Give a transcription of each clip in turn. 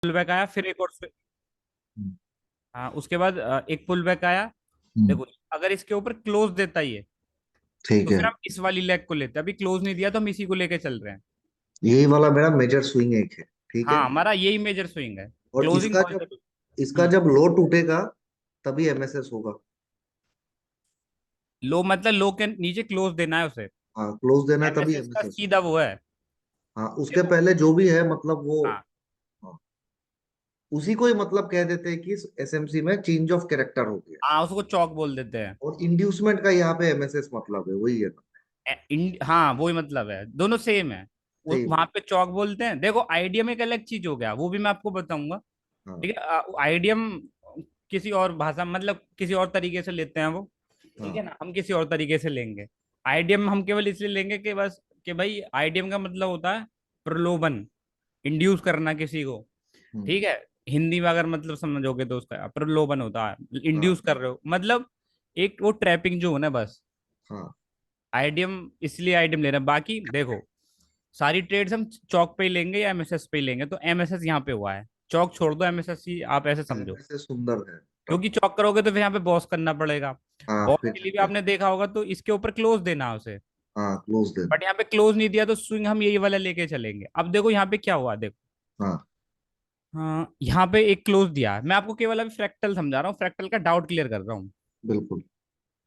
Pull back आया, फिर एक और हम्म, हाँ उसके बाद एक पुल बैक आया। हम्म, देखो अगर इसके ऊपर क्लोज देता ही है ठीक तो है। फिर हम इस वाली लेग को लेते हैं। अभी क्लोज नहीं दिया तो हम इसी को लेके चल रहे हैं। यही वाला मेरा मेजर स्विंग एक है, ठीक है। हाँ हमारा यही मेजर स्विंग है। और क्लोजिंग इसका बहुत जब जरूरी। इसका जब लो टूटेगा तभी एमएसएस होगा। लो मतलब लो के नीचे क्लोज देना है उसे। हाँ, क्लोज देना है तभी एमएसएस का एमएसएस सीधा होगा। वो है। हाँ, उसके देखो पहले जो भी है मतलब वो। हाँ हाँ, उसी को ही मतलब कह देते हैं कि एसएमसी में चेंज ऑफ कैरेक्टर हो गया। हाँ उसको चौक बोल देते हैं। और इंड्यूसमेंट का यहाँ पे एमएसएस मतलब है, वही है ना। हाँ वही मतलब है, दोनों सेम है। वो सेम। वहां पे चौक बोलते हैं। देखो आइडियम एक अलग चीज हो गया, वो भी मैं आपको बताऊंगा। हाँ, ठीक है आइडियम किसी और भाषा मतलब किसी और तरीके से लेते हैं वो। ठीक हाँ, है ना, हम किसी और तरीके से लेंगे। आइडियम हम केवल इसलिए लेंगे कि बस कि भाई आइडियम का मतलब होता है प्रलोभन, इंड्यूस करना किसी को। हम्म, ठीक है, हिंदी में अगर मतलब समझोगे तो उसका प्रलोभन होता है, हाँ, इंड्यूस कर रहे हो मतलब एक वो ट्रैपिंग जो है ना बस। हाँ, आइडियम इसलिए आइडियम ले रहे हैं। बाकी देखो सारी ट्रेड्स हम चौक पे ही लेंगे या एमएसएस पे ही लेंगे, तो एमएसएस यहाँ पे हुआ है। चौक छोड़ दो, एमएसएस ही आप ऐसे समझो। एमएसएस सुंदर है तब। क्योंकि चौक करोगे तो फिर यहाँ पे बॉस करना पड़ेगा। हाँ, बॉस फिर के लिए भी आपने देखा होगा तो इसके ऊपर क्लोज देना है उसे। हाँ, क्लोज देना। बट यहाँ पे क्लोज नहीं दिया तो स्विंग हम यही वाला लेके चलेंगे। अब देखो यहाँ पे क्या हुआ, देखो। हाँ, हाँ यहाँ पे एक क्लोज दिया है, मैं आपको केवल अभी फ्रैक्टल समझा रहा हूँ, फ्रैक्टल का डाउट क्लियर कर रहा हूँ। बिल्कुल।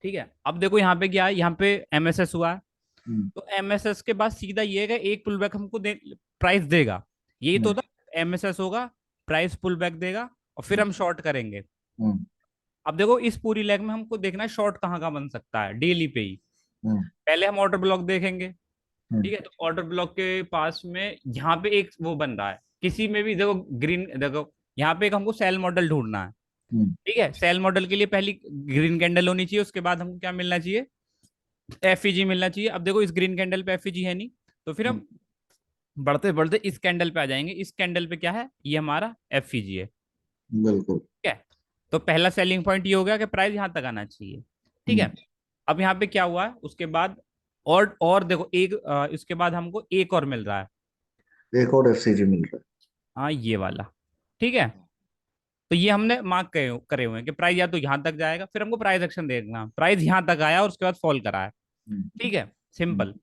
ठीक है, अब देखो यहाँ पे क्या है, यहाँ पे एमएसएस हुआ है। हम्म, तो एमएसएस के बाद सीधा ये है कि एक पुल बैक हमको प्राइस देगा। यही तो हम्म, होता है, एमएसएस होगा, प्राइस पुल बैक देगा, और फिर हम्म, हम शॉर्ट करेंगे। हम्म, अब देखो इस पूरी लेग में हमको देखना है शॉर्ट कहाँ का बन सकता है डेली पे ही। हम्म, पहले हम ऑर्डर ब्लॉक देखेंगे। हम्म, ठीक है, तो ऑर्डर ब्लॉक के पास में यहाँ पे एक वो बन रहा है, किसी में भी देखो ग्रीन, देखो यहाँ पे एक हमको सेल मॉडल ढूंढना है। हम्म, ठीक है, सेल मॉडल के लिए पहली ग्रीन कैंडल होनी चाहिए, उसके बाद हमको क्या मिलना चाहिए, एफईजी मिलना चाहिए। अब देखो इस ग्रीन कैंडल पे एफईजी है नहीं, तो फिर हम्म, हम बढ़ते बढ़ते इस कैंडल पे आ जाएंगे। इस कैंडल पे क्या है, ये हमारा एफईजी है। बिल्कुल। ठीक है, तो पहला सेलिंग पॉइंट ये हो गया कि प्राइस यहाँ तक आना चाहिए। ठीक हम्म, है, अब यहाँ पे क्या हुआ है उसके बाद, और देखो एक इसके बाद हमको एक और मिल रहा है। एक और एफसीजी मिल रहा हाँ ये वाला। ठीक है, तो ये हमने मार्क करे करे हुए हैं कि प्राइस या तो यहाँ तक जाएगा, फिर हमको प्राइस एक्शन देखना, प्राइस यहाँ तक आया और उसके बाद फॉल करा है। है। ठीक है, हम्म, सिंपल।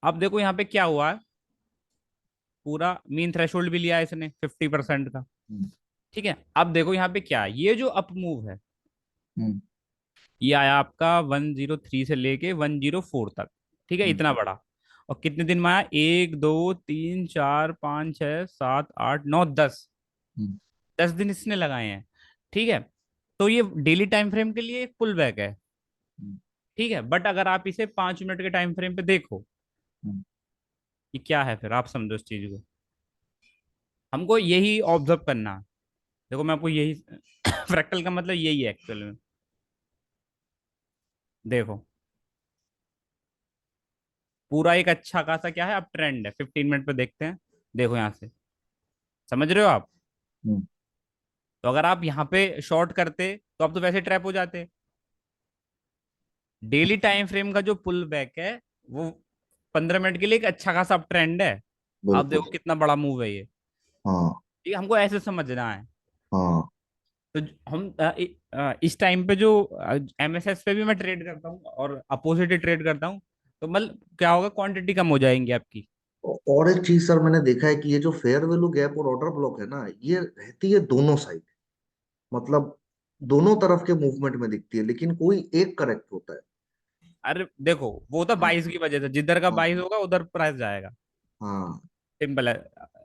अब देखो यहाँ पे क्या हुआ है, पूरा मीन थ्रेशोल्ड भी लिया है इसने 50% का। हम्म, ठीक है, अब देखो यहाँ पे क्या है, ये जो अप मूव है, हम्म, ये आया आपका 103 से लेके 104 तक। ठीक है, हम्म, इतना बड़ा। और कितने दिन में आया, 1 2 3 4 5 6 7 8 9 10। हम्म, 10 दिन इसने लगाए हैं। ठीक है, तो ये डेली टाइम फ्रेम के लिए एक पुल बैक है। हम्म, ठीक है, बट अगर आप इसे 5 मिनट के टाइम फ्रेम पे देखो, हम्म, ये क्या है, फिर आप समझो इस चीज को। हमको यही ऑब्जर्व करना है। देखो मैं आपको यही फ्रैक्टल का मतलब यही है एक्चुअल में। देखो पूरा एक अच्छा खासा क्या है, अब ट्रेंड है, 15 मिनट पे देखते हैं। देखो यहाँ से, समझ रहे हो आप। हम्म, तो अगर आप यहाँ पे शॉर्ट करते तो आप तो वैसे ट्रैप हो जाते। डेली टाइम फ्रेम का जो पुल बैक है वो 15 मिनट के लिए एक अच्छा खासा अप ट्रेंड है। आप बिल्कुल। देखो कितना बड़ा मूव है ये। हाँ, ठीक है, हमको ऐसे समझना है। हाँ, तो हम इस टाइम पे जो एमएसएस पे भी मैं ट्रेड करता हूँ और अपोजिट ही ट्रेड करता हूँ, तो मतलब क्या होगा, क्वांटिटी कम हो जाएंगी आपकी। और एक चीज सर मैंने देखा है कि ये जो फेयर वैल्यू गैप और ऑर्डर ब्लॉक है ना, ये रहती है दोनों साइड। मतलब दोनों तरफ के मूवमेंट में दिखती है, लेकिन कोई एक करेक्ट होता है। अरे देखो वो तो हाँ, 22 की वजह से, जिधर का हाँ, 22 होगा उधर प्राइस जाएगा। हाँ, सिंपल है,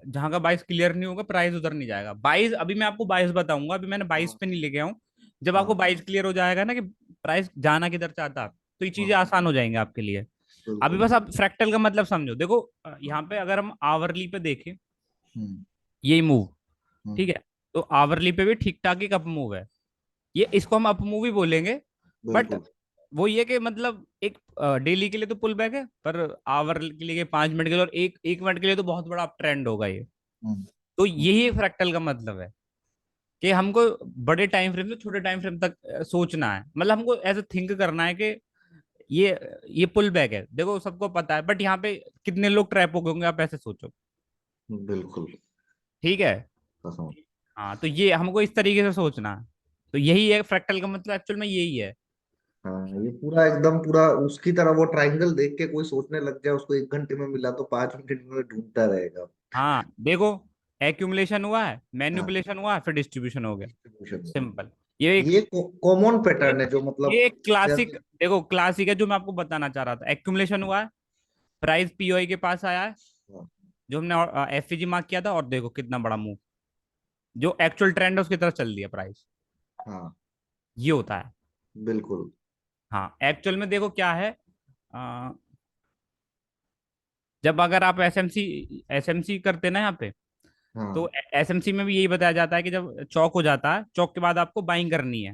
जहां का 22 क्लियर नहीं होगा प्राइस उधर नहीं जाएगा। 22, अभी मैं आपको 22 बताऊंगा, अभी मैंने 22 हाँ, पे नहीं लेके आऊँ। जब आपको हाँ, 22 क्लियर हो जाएगा ना कि प्राइस जाना किधर चाहता है, तो ये चीजें हाँ, आसान हो जाएंगी आपके लिए। अभी बिल्कुल। बस आप फ्रैक्टल का मतलब समझो। देखो यहाँ पे अगर हम आवरली पे देखें, हम्म, यही मूव। हम्म, ठीक है, तो आवरली पे भी ठीक ठाक एक अप मूव है। ये इसको हम अप मूव ही बोलेंगे। बट बिल्कुल। वो ये कि मतलब एक डेली के लिए तो पुल बैक है, पर आवर के लिए 5 मिनट के लिए और एक एक मिनट के लिए तो बहुत बड़ा अप ट्रेंड होगा ये। हम्म, तो हम्म, यही फ्रैक्टल का मतलब है कि हमको बड़े टाइम फ्रेम से छोटे टाइम फ्रेम तक सोचना है। मतलब हमको ऐसे थिंक करना है कि ये ये पुल बैक है, देखो सबको पता है, बट यहाँ पे कितने लोग ट्रैप हो गए होंगे, आप ऐसे सोचो। बिल्कुल। ठीक है, कसम। हाँ, तो ये हमको इस तरीके से सोचना है। तो यही है फ्रैक्टल का मतलब, एक्चुअल में यही है। हाँ, ये पूरा एकदम पूरा उसकी तरह, वो ट्रायंगल देख के कोई सोचने लग जाए उसको 1 घंटे में मिला तो 5 मिनट में ढूंढता रहेगा। हाँ देखो, एक्यूमुलेशन हुआ है, हाँ, मैनिपुलेशन हुआ है, फिर डिस्ट्रीब्यूशन हो गया। डिस्ट्रीब्यूशन। सिंपल। ये एक ये कॉमन ये, पैटर्न है जो मतलब ये एक क्लासिक, जैसे। देखो क्लासिक है जो मैं आपको बताना चाह रहा था। एक्यूमुलेशन हुआ है, प्राइस पीओई के पास आया है, हाँ, जो हमने एफईजी मार्क किया था, और देखो कितना बड़ा मूव, जो एक्चुअल ट्रेंड है उसकी तरफ चल दिया प्राइस। हाँ, ये होता है। बिल्कुल। हाँ, एक्चुअल में देखो क्या है, अ, जब अगर आप एसएमसी एसएमसी करते ना यहाँ पे, हाँ, तो एसएमसी में भी यही बताया जाता है कि जब चौक हो जाता है, चौक के बाद आपको बाइंग करनी है।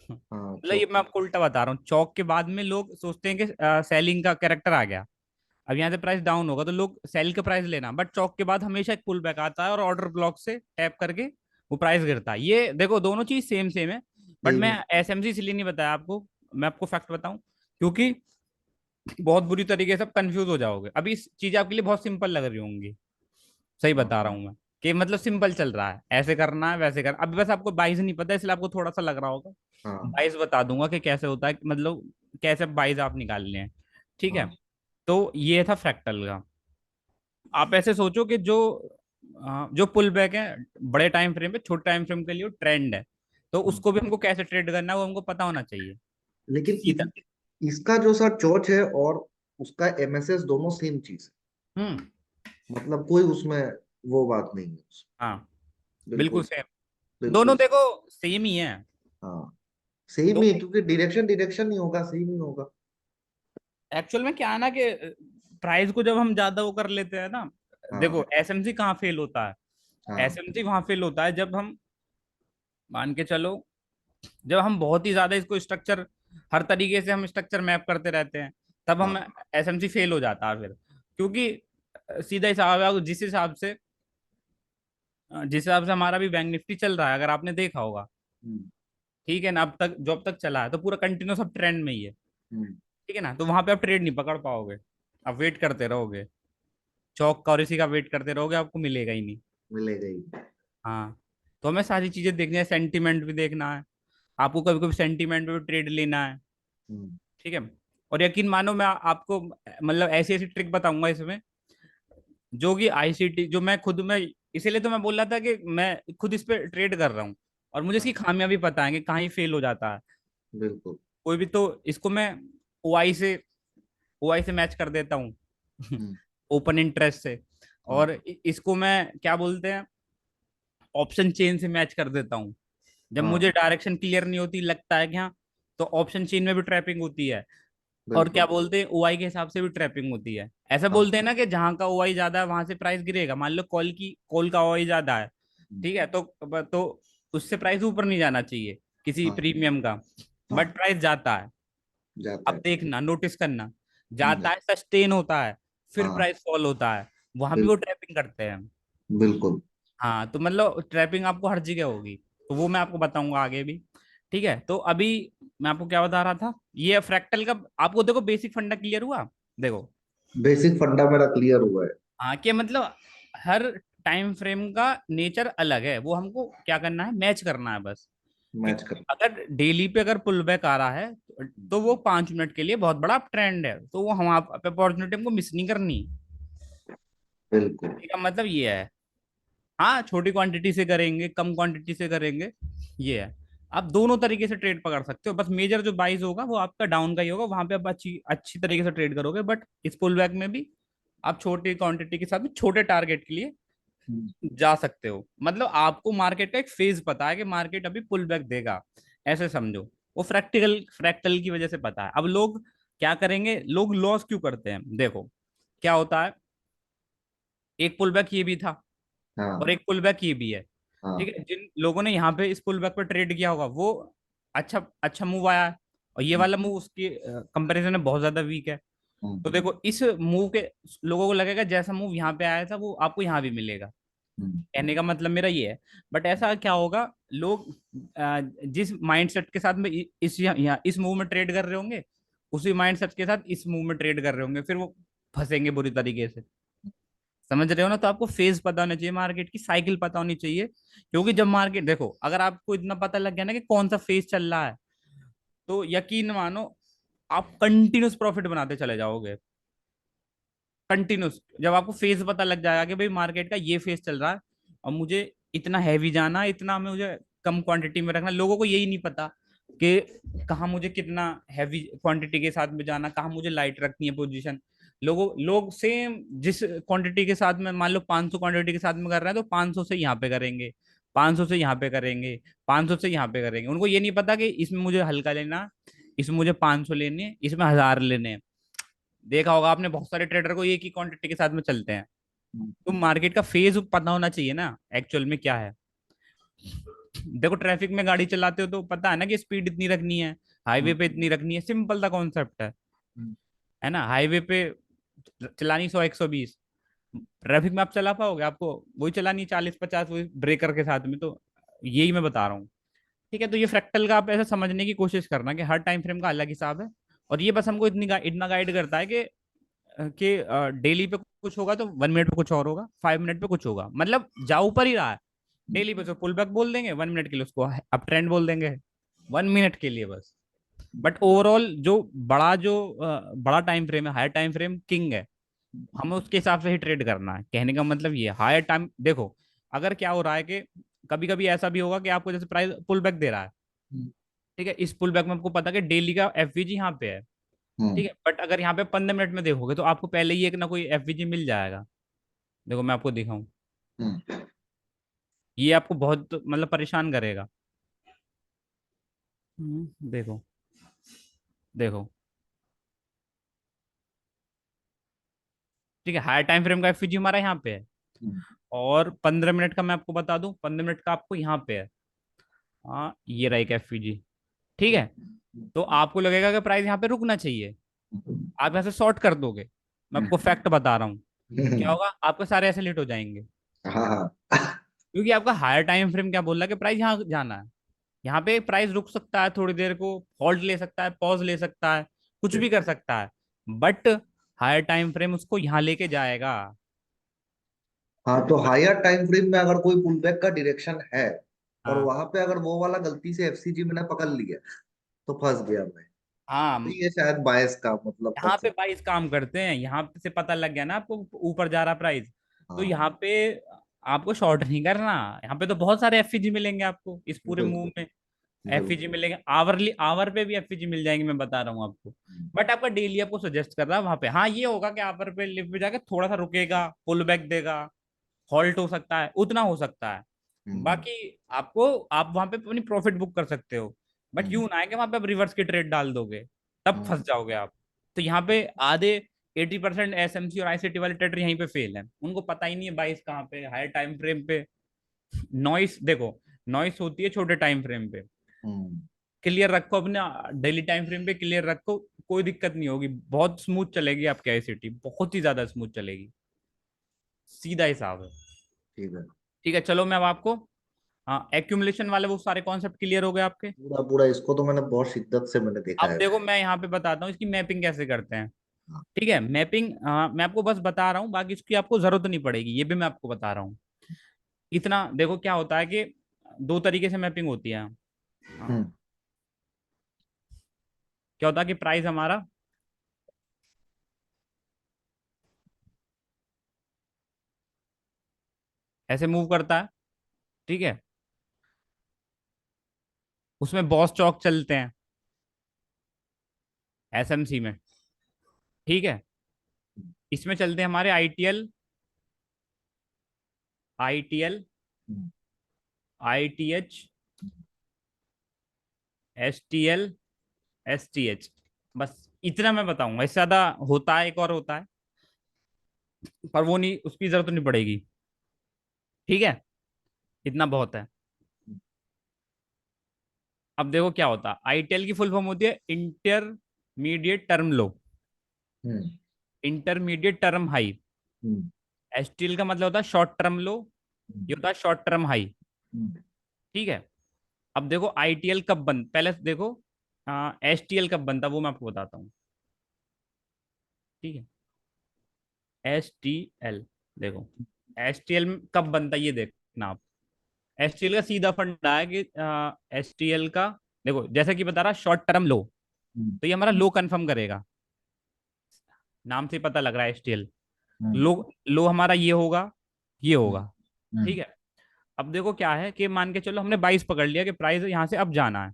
हाँ, मतलब ये मैं आपको उल्टा बता रहा हूँ, चौक के बाद में लोग सोचते हैं कि सेलिंग का कैरेक्टर आ गया, अब यहाँ से प्राइस डाउन होगा तो लोग सेल का प्राइस लेना, बट चौक के बाद हमेशा एक पुल बैक आता है और ऑर्डर ब्लॉक से टैप करके वो प्राइस गिरता है। ये देखो दोनों चीज सेम सेम है। बट मैं सेम। एसएमसी इसलिए नहीं बताया आपको, मैं आपको फैक्ट बताऊं, क्योंकि बहुत बुरी तरीके से आप कंफ्यूज हो जाओगे। अभी इस चीज आपके लिए बहुत सिंपल लग रही होंगी, सही हाँ, बता रहा हूँ मैं, कि मतलब सिंपल चल रहा है, ऐसे करना है वैसे कर, अभी बस आपको बाइस नहीं पता इसलिए आपको थोड़ा सा लग रहा होगा। हाँ, बाइस बता दूंगा कि कैसे होता है, मतलब कैसे बाइस आप निकालने हैं। ठीक है। हाँ, तो ये था फ्रैक्टल का। आप ऐसे सोचो कि जो पुल बैक है बड़े टाइम फ्रेम पे, छोटे टाइम फ्रेम के लिए ट्रेंड है, तो हाँ। उसको भी हमको कैसे ट्रेड करना है वो हमको पता होना चाहिए। लेकिन सीधा। इसका जो सर चोच है और उसका एमएसएस दोनों सेम चीज हम्म। है, मतलब कोई उसमें वो बात नहीं है हाँ, बिल्कुल बिल्कुल। सेम। दोनों बिल्कुल। देखो सेम ही है। हाँ, सेम ही है, दोनों क्योंकि डायरेक्शन डायरेक्शन ही होगा, सेम ही होगा। एक्चुअल में क्या है ना कि प्राइस को जब हम ज्यादा वो कर लेते हैं ना, देखो हाँ, एसएमसी कहाँ फेल होता है, हाँ, एसएमसी वहां फेल होता है जब हम, मान के चलो, जब हम बहुत ही ज्यादा इसको स्ट्रक्चर, हर तरीके से हम स्ट्रक्चर मैप करते रहते हैं, तब हम, हाँ। एसएमसी फेल हो जाता है फिर। क्योंकि सीधा हिसाब है, जिस हिसाब से हमारा भी बैंक निफ्टी चल रहा है, अगर आपने देखा होगा, हम्म, ठीक है ना, अब तक जो अब तक चला है तो पूरा कंटिन्यू सब ट्रेंड में ही है। हम्म, ठीक है ना, तो वहां पे आप ट्रेड नहीं पकड़ पाओगे, आप वेट करते रहोगे, चौक का और इसी का वेट करते रहोगे, आपको मिलेगा ही नहीं। मिलेगा ही। हाँ, तो हमें सारी चीजें देखनी है, सेंटीमेंट भी देखना है, आपको कभी कभी सेंटीमेंट पे भी ट्रेड लेना है। हम्म, ठीक है। और यकीन मानो मैं आपको मतलब ऐसी ऐसी ट्रिक बताऊंगा इसमें, जो कि आईसीटी, जो मैं खुद में, इसीलिए तो मैं बोल रहा था कि मैं खुद इस पे ट्रेड कर रहा हूँ, और मुझे इसकी हाँ, खामियां भी पता है कि कहाँ ही फेल हो जाता है बिल्कुल। कोई भी। तो इसको मैं ओआई से ओआई से मैच कर देता हूँ, हम्म, ओपन इंटरेस्ट से। हाँ, और इसको मैं क्या बोलते हैं, ऑप्शन चेन से मैच कर देता हूँ। जब हाँ, मुझे डायरेक्शन क्लियर नहीं होती, लगता है कि हाँ, तो ऑप्शन चेन में भी ट्रैपिंग होती है, और क्या बिल्कुल। बोलते हैं ओआई के हिसाब से भी ट्रैपिंग होती है। ऐसा हाँ, बोलते हैं ना कि जहां का ओआई ज्यादा है वहां से प्राइस गिरेगा, मान लो कॉल का ओआई ज्यादा है, हम्म, ठीक है, तो उससे प्राइस ऊपर नहीं जाना चाहिए किसी हाँ, प्रीमियम का, हाँ, बट प्राइस जाता है। जाता अब है। देखना, नोटिस करना, हम्म, जाता है, सस्टेन होता है, फिर हाँ, प्राइस फॉल होता है, वहां भी वो बिल्कुल। ट्रैपिंग करते हैं। बिल्कुल। हाँ, तो मतलब ट्रैपिंग आपको हर जगह होगी, तो वो मैं आपको बताऊंगा आगे भी। ठीक है, तो अभी मैं आपको क्या बता रहा था, ये फ्रैक्टल का, आपको देखो बेसिक फंडा क्लियर हुआ। देखो, बेसिक फंडा मेरा क्लियर हुआ है। हाँ, कि मतलब हर टाइम फ्रेम का नेचर अलग है, वो हमको क्या करना है, मैच करना है बस। मैच क्योंकि कर। अगर डेली पे अगर पुल बैक आ रहा है, तो वो 5 मिनट के लिए बहुत बड़ा ट्रेंड है, तो वो हम आप अपॉर्चुनिटी हमको मिस नहीं करनी। बिल्कुल। इसका मतलब ये है। हाँ, छोटी क्वांटिटी से करेंगे, कम क्वांटिटी से करेंगे, ये है। आप दोनों तरीके से ट्रेड पकड़ सकते हो, बस मेजर जो बाइज होगा वो आपका डाउन का ही होगा, वहां पे आप अच्छी अच्छी तरीके से ट्रेड करोगे, बट इस पुल बैक में भी आप छोटी क्वांटिटी के साथ में छोटे टारगेट के लिए हम्म, जा सकते हो। मतलब आपको मार्केट का एक फेज पता है कि मार्केट अभी पुल बैक देगा, ऐसे समझो। वो फ्रैक्टल की वजह से पता है। अब लोग क्या करेंगे, लोग लॉस क्यों करते हैं, देखो क्या होता है, एक पुल बैक ये भी था, और हाँ, एक पुल बैक ये भी है। ठीक हाँ, है, जिन लोगों ने यहाँ पे इस पुल बैक पर ट्रेड किया होगा वो अच्छा अच्छा मूव आया है, और ये हम्म, वाला मूव उसके कंपैरिजन में बहुत ज्यादा वीक है। हम्म, तो देखो इस मूव के, लोगों को लगेगा जैसा मूव यहाँ पे आया था वो आपको यहाँ भी मिलेगा, हम्म, कहने का मतलब मेरा ये है। बट ऐसा क्या होगा, लोग जिस माइंडसेट के साथ में इस मूव में ट्रेड कर रहे होंगे, उसी माइंडसेट के साथ इस मूव में ट्रेड कर रहे होंगे, फिर वो फंसेंगे बुरी तरीके से, समझ रहे हो ना? तो आपको फेज पता होना चाहिए, मार्केट की साइकिल पता होनी चाहिए, क्योंकि जब मार्केट देखो, अगर आपको इतना पता लग गया ना कि कौन सा फेज चल रहा है, तो यकीन मानो आप कंटिन्यूस प्रॉफिट बनाते चले जाओगे। कंटिन्यूस, जब आपको फेज पता लग जाएगा कि भाई मार्केट का ये फेज चल रहा है और मुझे इतना हैवी जाना है, इतना मुझे कम क्वांटिटी में रखना। लोगों को यही नहीं पता कि कहाँ मुझे कितना हैवी क्वांटिटी के साथ में जाना, कहाँ मुझे लाइट रखनी है पोजीशन। लोग सेम जिस क्वांटिटी के साथ में, मान लो 500 क्वांटिटी के साथ में कर रहे हैं, तो 500 से यहाँ पे करेंगे, 500 से यहाँ पे करेंगे, 500 से यहाँ पे करेंगे। उनको ये नहीं पता कि इसमें मुझे हल्का लेना, इसमें मुझे 500 लेने हैं, इसमें 1000 लेने हैं। देखा होगा आपने, बहुत सारे ट्रेडर को एक ही क्वांटिटी के साथ में चलते हैं। तो मार्केट का फेज पता होना चाहिए ना एक्चुअल में क्या है। देखो ट्रैफिक में गाड़ी चलाते हो तो पता है ना कि स्पीड इतनी रखनी है, हाईवे पे इतनी रखनी है, सिंपल सा कॉन्सेप्ट है ना? हाईवे पे चलानी 100 120, ट्रैफिक में आप चला पाओगे? आपको वही चलानी 40 50, वही ब्रेकर के साथ में। तो यही मैं बता रहा हूँ। ठीक है, तो ये फ्रैक्टल का आप ऐसा समझने की कोशिश करना कि हर टाइम फ्रेम का अलग हिसाब है। और ये बस हमको इतना गाइड करता है कि डेली पे कुछ होगा तो 1 मिनट पे कुछ और होगा, 5 मिनट पे कुछ होगा, मतलब जा ऊपर ही रहा है। डेली पे तो पुल बैक बोल देंगे, 1 मिनट के लिए उसको अप ट्रेंड बोल देंगे, 1 मिनट के लिए बस। बट ओवरऑल बड़ा टाइम फ्रेम है, हायर टाइम फ्रेम किंग है, हमें उसके हिसाब से ही ट्रेड करना है। कहने का मतलब ये हायर टाइम, देखो अगर क्या हो रहा है कि कभी कभी ऐसा भी होगा कि आपको जैसे प्राइस पुल बैक दे रहा है, ठीक है, इस पुल बैक में आपको पता है कि डेली का एफवीजी यहाँ पे है, ठीक है, बट अगर यहाँ पे 15 मिनट में देखोगे तो आपको पहले ही एक ना कोई एफवीजी मिल जाएगा। देखो मैं आपको दिखाऊं, ये आपको बहुत मतलब परेशान करेगा। देखो, देखो, ठीक है, हायर टाइम फ्रेम का एफवीजी हमारा यहाँ पे है, और 15 मिनट का मैं आपको बता दूं, 15 मिनट का आपको यहाँ पे है। हाँ, ये रहा एक एफवीजी, ठीक है। तो आपको लगेगा कि प्राइस यहाँ पे रुकना चाहिए, आप यहाँ से शॉर्ट कर दोगे। मैं आपको फैक्ट बता रहा हूँ, क्या होगा, आपके सारे ऐसे लेट हो जाएंगे, हाँ। क्योंकि आपका हायर टाइम फ्रेम क्या बोल रहा है कि प्राइस यहाँ जाना है। यहाँ पे प्राइस रुक सकता है, थोड़ी देर को होल्ड ले सकता है, पॉज ले सकता है, कुछ भी कर सकता है, बट हायर टाइम फ्रेम उसको यहाँ लेके जाएगा। हाँ, तो हायर टाइम फ्रेम में अगर कोई पुल बैक का डायरेक्शन है और हाँ, वहां पे अगर वो वाला गलती से एफसीजी मैंने पकड़ लिया तो फंस गया मैं। तो हाँ, ये शायद बायस का मतलब यहाँ पे कंसेप्ट। प्राइस काम करते हैं, यहाँ से पता लग गया ना आपको ऊपर जा रहा प्राइस, तो हाँ, यहाँ पे आपको शॉर्ट नहीं करना। यहाँ पे तो बहुत सारे एफईजी मिलेंगे आपको इस पूरे मूव बिल्कुल में, एफईजी बिल्कुल। मिलेंगे, आवरली आवर पे भी एफईजी मिल जाएंगे, मैं बता रहा हूँ आपको। बट आपका डेली आपको सजेस्ट कर रहा है वहां पे, हाँ ये होगा कि आवर पे लिफ्ट पे जाके थोड़ा सा रुकेगा, पुल बैक देगा, हॉल्ट हो सकता है, उतना हो सकता है। हम्म, बाकी आपको, आप वहां पे अपनी प्रॉफिट बुक कर सकते हो, बट हम्म, यूं ना है कि वहां पे आप रिवर्स की ट्रेड डाल दोगे, तब फंस हम्म, जाओगे आप। तो यहाँ पे आधे 80% एसएमसी और आईसीटी वाले ट्रेडर यहीं पे फेल है, उनको पता ही नहीं है बाइस कहाँ पे, हायर टाइम फ्रेम पे नॉइस देखो, नॉइस होती है छोटे टाइम फ्रेम पे। हम्म। क्लियर रखो अपने, डेली टाइम फ्रेम पे क्लियर रखो, कोई दिक्कत नहीं होगी, बहुत स्मूथ चलेगी आपकी आईसीटी, बहुत ही ज्यादा स्मूथ चलेगी, सीधा हिसाब है। ठीक है। ठीक है, चलो मैं अब आपको, हाँ एक्यूमुलेशन वाले वो सारे कॉन्सेप्ट क्लियर हो गए आपके। पूरा पूरा इसको तो मैंने बहुत शिद्दत से मैंने देखा अब है। देखो मैं यहाँ पे बताता हूँ इसकी मैपिंग कैसे करते हैं। हाँ, ठीक है, मैपिंग मैं आपको बस बता रहा हूँ, बाकी इसकी आपको जरूरत नहीं पड़ेगी, ये भी मैं आपको बता रहा हूँ। इतना देखो क्या होता है कि दो तरीके से मैपिंग होती है। हाँ, हम्म, क्या होता है कि प्राइस हमारा ऐसे मूव करता है, ठीक है, उसमें बॉस चौक चलते हैं एसएमसी में, ठीक है, इसमें चलते हैं हमारे आईटीएल, आईटीएल, हम्म, आईटीएच, एसटीएल, एसटीएच, बस इतना मैं बताऊंगा, इससे ज्यादा होता है, एक और होता है, पर वो नहीं, उसकी जरूरत नहीं पड़ेगी। ठीक है, इतना बहुत है। अब देखो क्या होता है, आईटीएल की फुल फॉर्म होती है इंटरमीडिएट टर्म लो, हम्म, इंटरमीडिएट टर्म हाई। हम्म, एसटीएल का मतलब होता है शॉर्ट टर्म लो, ये होता है शॉर्ट टर्म हाई। हम्म, ठीक है, अब देखो आईटीएल कब बंद, पहले देखो एसटीएल कब बनता वो मैं आपको बताता हूँ। ठीक है, एसटीएल, देखो एसटीएल कब बनता है ये देखना आप। एसटीएल का सीधा फंडा है कि एसटीएल का, देखो जैसे कि बता रहा शॉर्ट टर्म लो, हम्म, तो ये हमारा लो कंफर्म करेगा, नाम से पता लग रहा है एसटीएल। हम्म, लो, लो हमारा ये होगा, ये हम्म, होगा। हम्म, ठीक है। अब देखो क्या है कि मान के चलो हमने 22 पकड़ लिया कि प्राइस यहाँ से अब जाना है,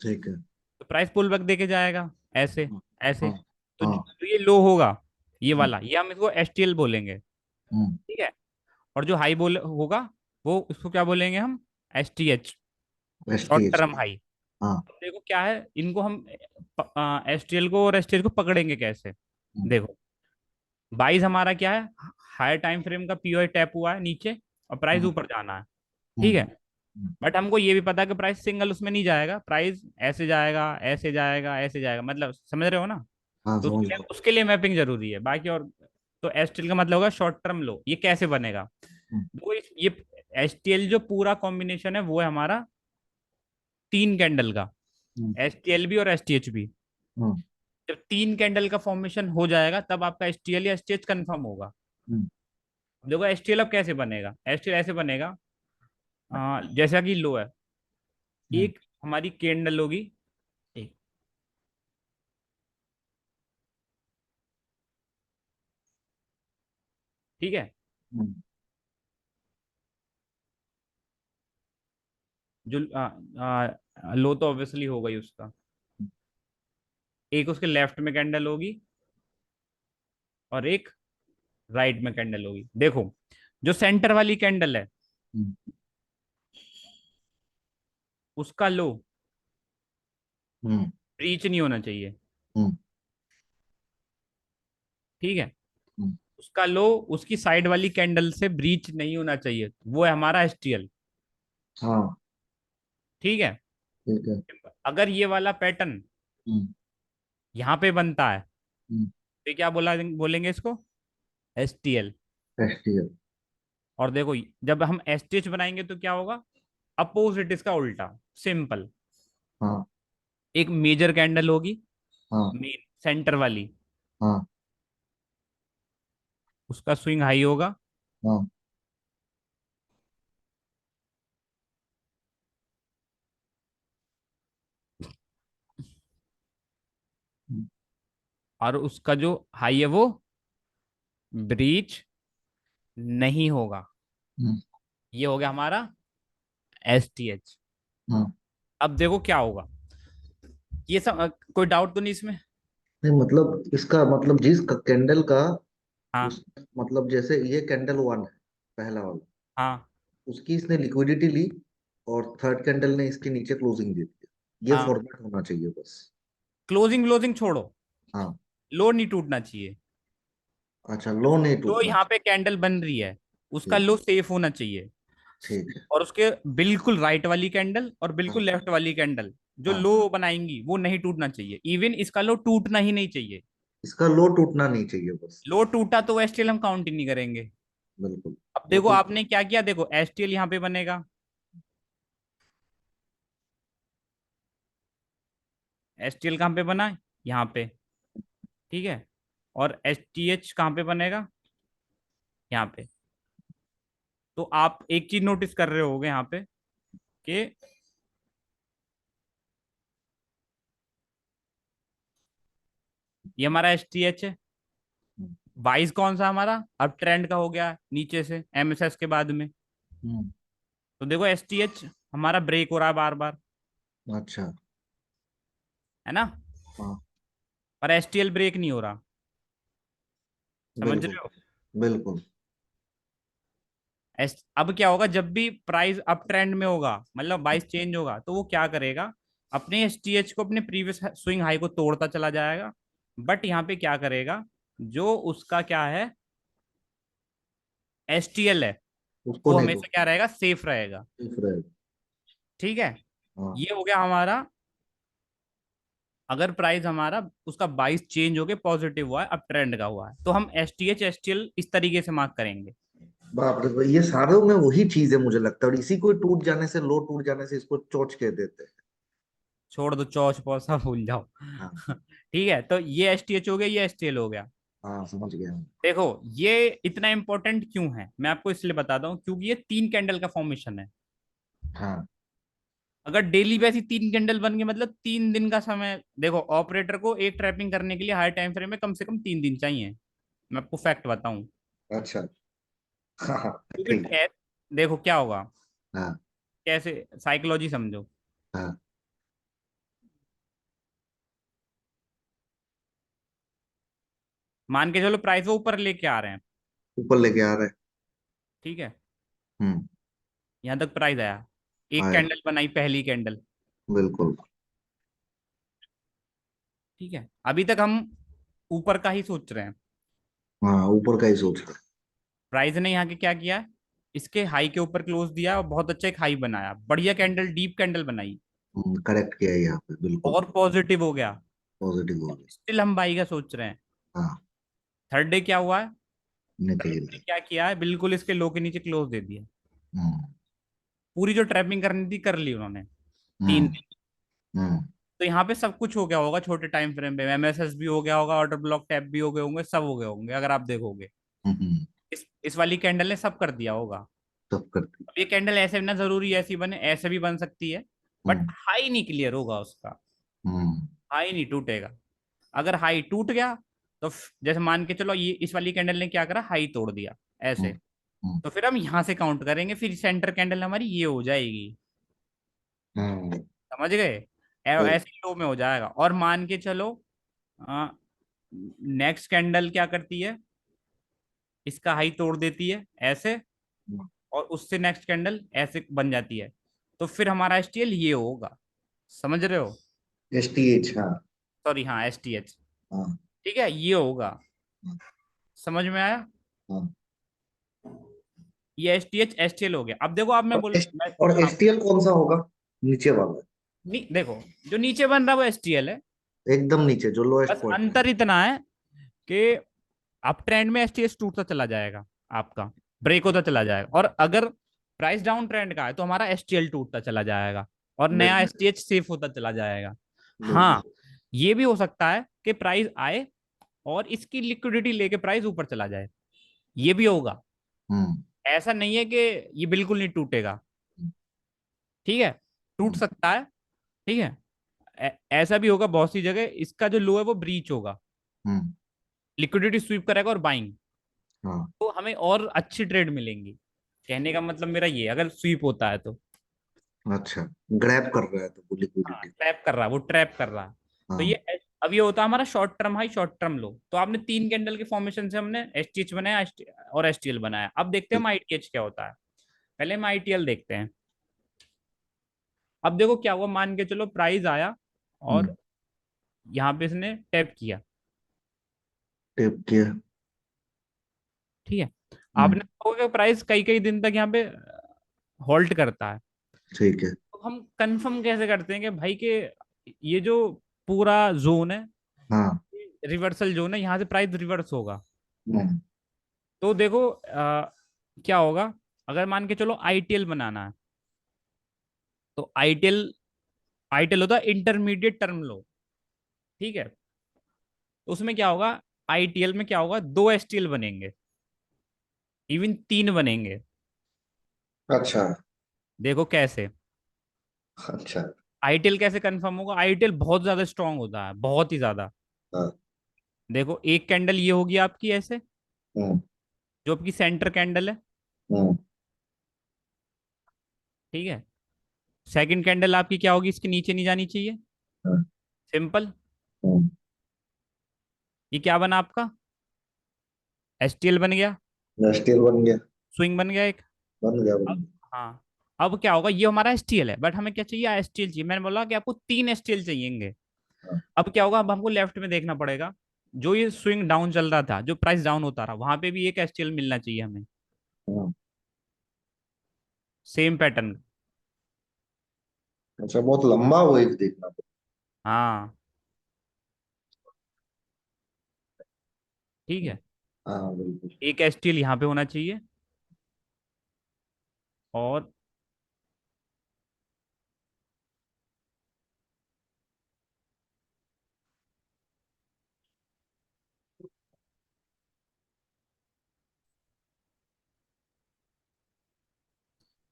ठीक है। तो प्राइस पुल बैक देके जाएगा ऐसे, हाँ, ऐसे। हाँ, तो हाँ, जो ये लो होगा, ये हम्म, वाला, ये हम इसको एसटीएल बोलेंगे। हम्म, ठीक है। और जो हाई बोल होगा, वो उसको क्या बोलेंगे हम, STH, short STH. Term high. हाँ। देखो क्या है, इनको हम एसटीएल को और एसटीएच को पकड़ेंगे कैसे। हम्म, देखो 22 हमारा क्या है, हायर टाइम फ्रेम का पीओ टैप हुआ है नीचे, और प्राइस हम्म, ऊपर जाना है। ठीक हम्म, है। बट हमको ये भी पता है कि प्राइस सिंगल उसमें नहीं जाएगा, प्राइस ऐसे जाएगा, ऐसे जाएगा, ऐसे जाएगा, मतलब समझ रहे हो ना। हाँ, तो समझ उसके लिए गया। उसके लिए मैपिंग जरूरी है बाकी और। तो एसटीएल का मतलब होगा शॉर्ट टर्म लो, ये कैसे बनेगा। हम्म, वो ये एसटीएल जो पूरा कॉम्बिनेशन है वो है हमारा 3 कैंडल का, हम्म, एसटीएल भी और एसटीएच भी। हम्म, जब 3 कैंडल का फॉर्मेशन हो जाएगा तब आपका एसटीएल या एसटीएच कंफर्म होगा। हम्म, देखो एसटीएल अब कैसे बनेगा, एसटीएल ऐसे बनेगा, जैसा कि लो है, हम्म, एक हमारी कैंडल होगी, एक, ठीक है। हम्म, जो लो तो ऑब्वियसली होगा ही उसका, एक उसके लेफ्ट में कैंडल होगी और एक राइट में कैंडल होगी। देखो जो सेंटर वाली कैंडल है हम्म, उसका लो हम्म, ब्रीच नहीं होना चाहिए। हम्म, ठीक है। हम्म, उसका लो उसकी साइड वाली कैंडल से ब्रीच नहीं होना चाहिए, वो है हमारा एसटीएल। हाँ, ठीक है। ठीक है। अगर ये वाला पैटर्न हम्म, यहाँ पे बनता है, हम्म, तो क्या बोलेंगे इसको, एसटीएल। एसटीएल। और देखो जब हम एसटीएच बनाएंगे तो क्या होगा, अपोजिट इसका उल्टा, सिंपल। हाँ, एक मेजर कैंडल होगी, हाँ, मेन सेंटर वाली, हाँ, उसका स्विंग हाई होगा, हाँ, हम्म, और उसका जो हाई है वो ब्रीच नहीं होगा। हम्म, ये हो गया हमारा एसटीएच। हाँ। अब देखो क्या होगा, ये सब कोई डाउट तो नहीं इसमें। नहीं, मतलब इसका मतलब जिस कैंडल का हाँ, उस मतलब जैसे ये कैंडल वन है, पहला वाला, हाँ, उसकी इसने लिक्विडिटी ली और थर्ड कैंडल ने इसके नीचे क्लोजिंग दे दी। ये हाँ। फॉर्मेट होना चाहिए बस। क्लोजिंग क्लोजिंग छोड़ो, हाँ। लो नहीं टूटना चाहिए। अच्छा, लो नहीं जो टूटना यहाँ पे चाहिए। कैंडल बन रही है उसका ठीक। लो सेफ होना चाहिए। ठीक है। और उसके बिल्कुल राइट वाली कैंडल और बिल्कुल हाँ, लेफ्ट वाली कैंडल जो हाँ। लो बनाएंगी वो नहीं टूटना चाहिए, इवन इसका लो टूटना ही नहीं चाहिए। इसका लो टूटना नहीं चाहिए बस। लो टूटा तो एसटीएल हम काउंट ही नहीं करेंगे। बिल्कुल। अब वो देखो तो। आपने क्या किया, देखो एसटीएल यहाँ पे बनेगा, एसटीएल कहाँ पे बना, यहाँ पे। ठीक है। और एसटीएच कहाँ पे बनेगा, यहाँ पे। तो आप एक चीज नोटिस कर रहे होगे यहाँ पे कि ये हमारा एसटीएच है, हम्म, बाईस कौन सा हमारा अब ट्रेंड का हो गया नीचे से एमएसएस के बाद में। हम्म, तो देखो एसटीएच हमारा ब्रेक हो रहा है बार बार, अच्छा। है ना। हाँ। पर एसटीएल ब्रेक नहीं हो रहा, समझ बिल्कुल। रहे हो। बिल्कुल। अब क्या होगा जब भी प्राइस अप ट्रेंड में होगा, मतलब बाइस चेंज होगा, तो वो क्या करेगा, अपने एसटीएच को अपने प्रीवियस स्विंग हाई को तोड़ता चला जाएगा। बट यहाँ पे क्या करेगा, जो उसका क्या है एसटीएल है, उसको वो नहीं हमेशा टूटना। क्या रहेगा, सेफ रहेगा। सेफ रहेगा। ठीक है। हाँ। ये हो गया हमारा, अगर प्राइस हमारा उसका 22 चेंज होके पॉजिटिव हुआ है, अप ट्रेंड का हुआ है, तो हम एसटीएच एसटीएल इस तरीके से मार्क करेंगे। बाप रे, ये सारों में वही चीज है मुझे लगता है, और इसी को टूट जाने से, लो टूट जाने से इसको चोच कह देते हैं। छोड़ दो चौच पौसा भूल जाओ। हाँ। ठीक है, तो ये एसटीएच हो गया, ये एसटीएल हो गया। हाँ समझ गया। देखो ये इतना इंपॉर्टेंट क्यों है, मैं आपको इसलिए बताता हूँ, क्योंकि ये 3 कैंडल का फॉर्मेशन है। हाँ अगर डेली वैसी 3 कैंडल बन गई, मतलब 3 दिन का समय, देखो ऑपरेटर को एक ट्रैपिंग करने के लिए हाई टाइम फ्रेम में कम से कम 3 दिन चाहिए। मैं आपको फैक्ट बताऊं। अच्छा। हाँ हाँ क्योंकि ठीक है। देखो क्या होगा, हाँ कैसे, साइकोलॉजी समझो। हाँ। मान के चलो प्राइस वो ऊपर लेके आ रहे हैं, ऊपर लेके आ रहा है। ठीक है, हम्म। यहाँ तक प्राइस आया, एक आया। कैंडल बनाई पहली कैंडल, बिल्कुल। ठीक है, अभी तक हम ऊपर का ही सोच रहे हैं। हाँ ऊपर का ही सोच रहा प्राइस ने यहाँ के क्या किया, इसके हाई के ऊपर क्लोज दिया और बहुत अच्छा एक हाई बनाया, बढ़िया कैंडल, डीप कैंडल बनाई, है। करेक्ट किया है यहाँ पे बिल्कुल। और पॉजिटिव हो गया। पॉजिटिव हो गया। स्टिल हम बाई का सोच रहे हैं। हाँ। थर्ड डे क्या हुआ है, नीचे थर्ड गिर डे गया। क्या किया है, बिल्कुल इसके लो के नीचे क्लोज दे दिया। हम्म पूरी जो ट्रैपिंग करनी थी कर ली उन्होंने, तीन हम्म दिन हम्म तो यहाँ पे सब कुछ हो गया होगा छोटे टाइम फ्रेम पे, एमएसएस भी हो गया होगा, ऑर्डर ब्लॉक टैप भी हो गए होंगे, सब हो गए होंगे अगर आप देखोगे। हम्म। इस वाली कैंडल ने सब कर दिया होगा। सब करती। अब ये कैंडल ऐसे ना जरूरी ऐसी बने, ऐसे भी बन सकती है, बट हम्म हाई नहीं क्लियर होगा उसका, हम्म हाई नहीं टूटेगा। अगर हाई टूट गया तो जैसे मान के चलो ये इस वाली कैंडल ने क्या करा, हाई तोड़ दिया हम्म ऐसे, हम्म तो फिर हम यहाँ से काउंट करेंगे, फिर सेंटर कैंडल हमारी ये हो जाएगी। हम्म। समझ गए, सही। ऐसे लो में हो जाएगा। और मान के चलो नेक्स्ट कैंडल क्या करती है, इसका हाई तोड़ देती है ऐसे, और उससे नेक्स्ट कैंडल ऐसे बन जाती है, तो फिर हमारा एसटीएल ये होगा। समझ रहे हो, एस टी एच। हाँ सॉरी हाँ एसटीएच, हाँ ठीक है ये होगा। हाँ समझ में आया, हाँ। ये एसटीएच एसटीएल हो गया। अब देखो, आप मैं और बोल एस मैं, और हाँ, एस टी एल कौन सा होगा? नीचे वाला। देखो जो नीचे बन रहा है वो एसटीएल है। एकदम नीचे जो लोएस्ट बस पॉइंट है। अंतर इतना है कि अप ट्रेंड में एसटीएच टूटता चला जाएगा, आपका ब्रेक होता चला जाएगा, और अगर प्राइस डाउन ट्रेंड का है तो हमारा एसटीएल टूटता चला जाएगा और नया बिल्कुल एसटीएच सेफ होता चला जाएगा। हाँ, बिल्कुल। ये भी हो सकता है कि प्राइस आए और इसकी लिक्विडिटी लेके प्राइस ऊपर चला जाए, ये भी होगा। हम्म ऐसा नहीं है कि ये बिल्कुल नहीं टूटेगा, ठीक है, टूट हम्म सकता है, ठीक है। ऐसा भी होगा बहुत सी जगह, इसका जो लो है वो ब्रीच होगा, हम्म। लिक्विडिटी स्वीप करेगा और बाइंग, हाँ। तो हमें और अच्छी ट्रेड मिलेंगी। कहने का मतलब मेरा ये, अगर स्वीप होता है तो, अच्छा। ग्रैब कर रहा है तो वो हाँ लिक्विडिटी। ट्रैप कर रहा है, वो ट्रैप कर रहा है। तो हाँ। ये अब ये होता है हमारा short term high short term लो। तो आपने 3 कैंडल के फॉर्मेशन से हमने एसटीएच बनाया, और एसटीएल बनाया। अब देखते हैं हम आईटीएच क्या होता है। पहले हम आईटीएल देखते हैं। अब देखो क्या हुआ, मान के चलो प्राइस आया हम्म। और यहाँ पे इसने टैप किया, टेप किया। ठीक है। आपने हम्म। देखोगे प्राइस कई कई दिन तक यहाँ पे होल्ड करता है। ठीक है। तो हम कंफर्म कैसे करते हैं कि भाई के ये जो पूरा जोन है, हाँ। रिवर्सल जोन है, यहाँ से प्राइस रिवर्स होगा। हम्म तो देखो क्या होगा, अगर मान के चलो आईटीएल बनाना है, तो आईटीएल, आईटीएल होता है इंटरमीडिएट टर्म लो, ठीक है। तो उसमें क्या होगा, आईटीएल में क्या होगा, 2 एसटीएल बनेंगे, इवन 3 बनेंगे। अच्छा देखो कैसे, अच्छा। आईटीएल कैसे कंफर्म होगा, आईटीएल बहुत ज्यादा स्ट्रांग होता है, बहुत ही ज्यादा। हाँ। देखो एक कैंडल ये होगी आपकी ऐसे, हम्म जो आपकी सेंटर कैंडल है, हम्म ठीक है। सेकंड कैंडल आपकी क्या होगी, इसके नीचे नहीं जानी चाहिए, हाँ, सिंपल। हम्म। ये क्या बना आपका, एसटीएल बन गया, स्टील बन गया। स्विंग बन गया एक। बन गया बन अब गया। हाँ, अब क्या होगा, ये हमारा एसटीएल है, बट हमें क्या चाहिए, एसटीएल चाहिए। मैंने बोला कि आपको 3 एसटीएल चाहिएंगे। हाँ अब क्या होगा, अब हमको लेफ्ट में देखना पड़ेगा, जो ये स्विंग डाउन चल रहा था, जो प्राइस डाउन होता रहा, वहां पे भी एक एसटीएल मिलना चाहिए हमें, हाँ। Same pattern. अच्छा बहुत लंबा वो एक देखना पड़ेगा। हाँ ठीक है, हाँ बिल्कुल। एक एसटीएल यहाँ पे होना चाहिए, और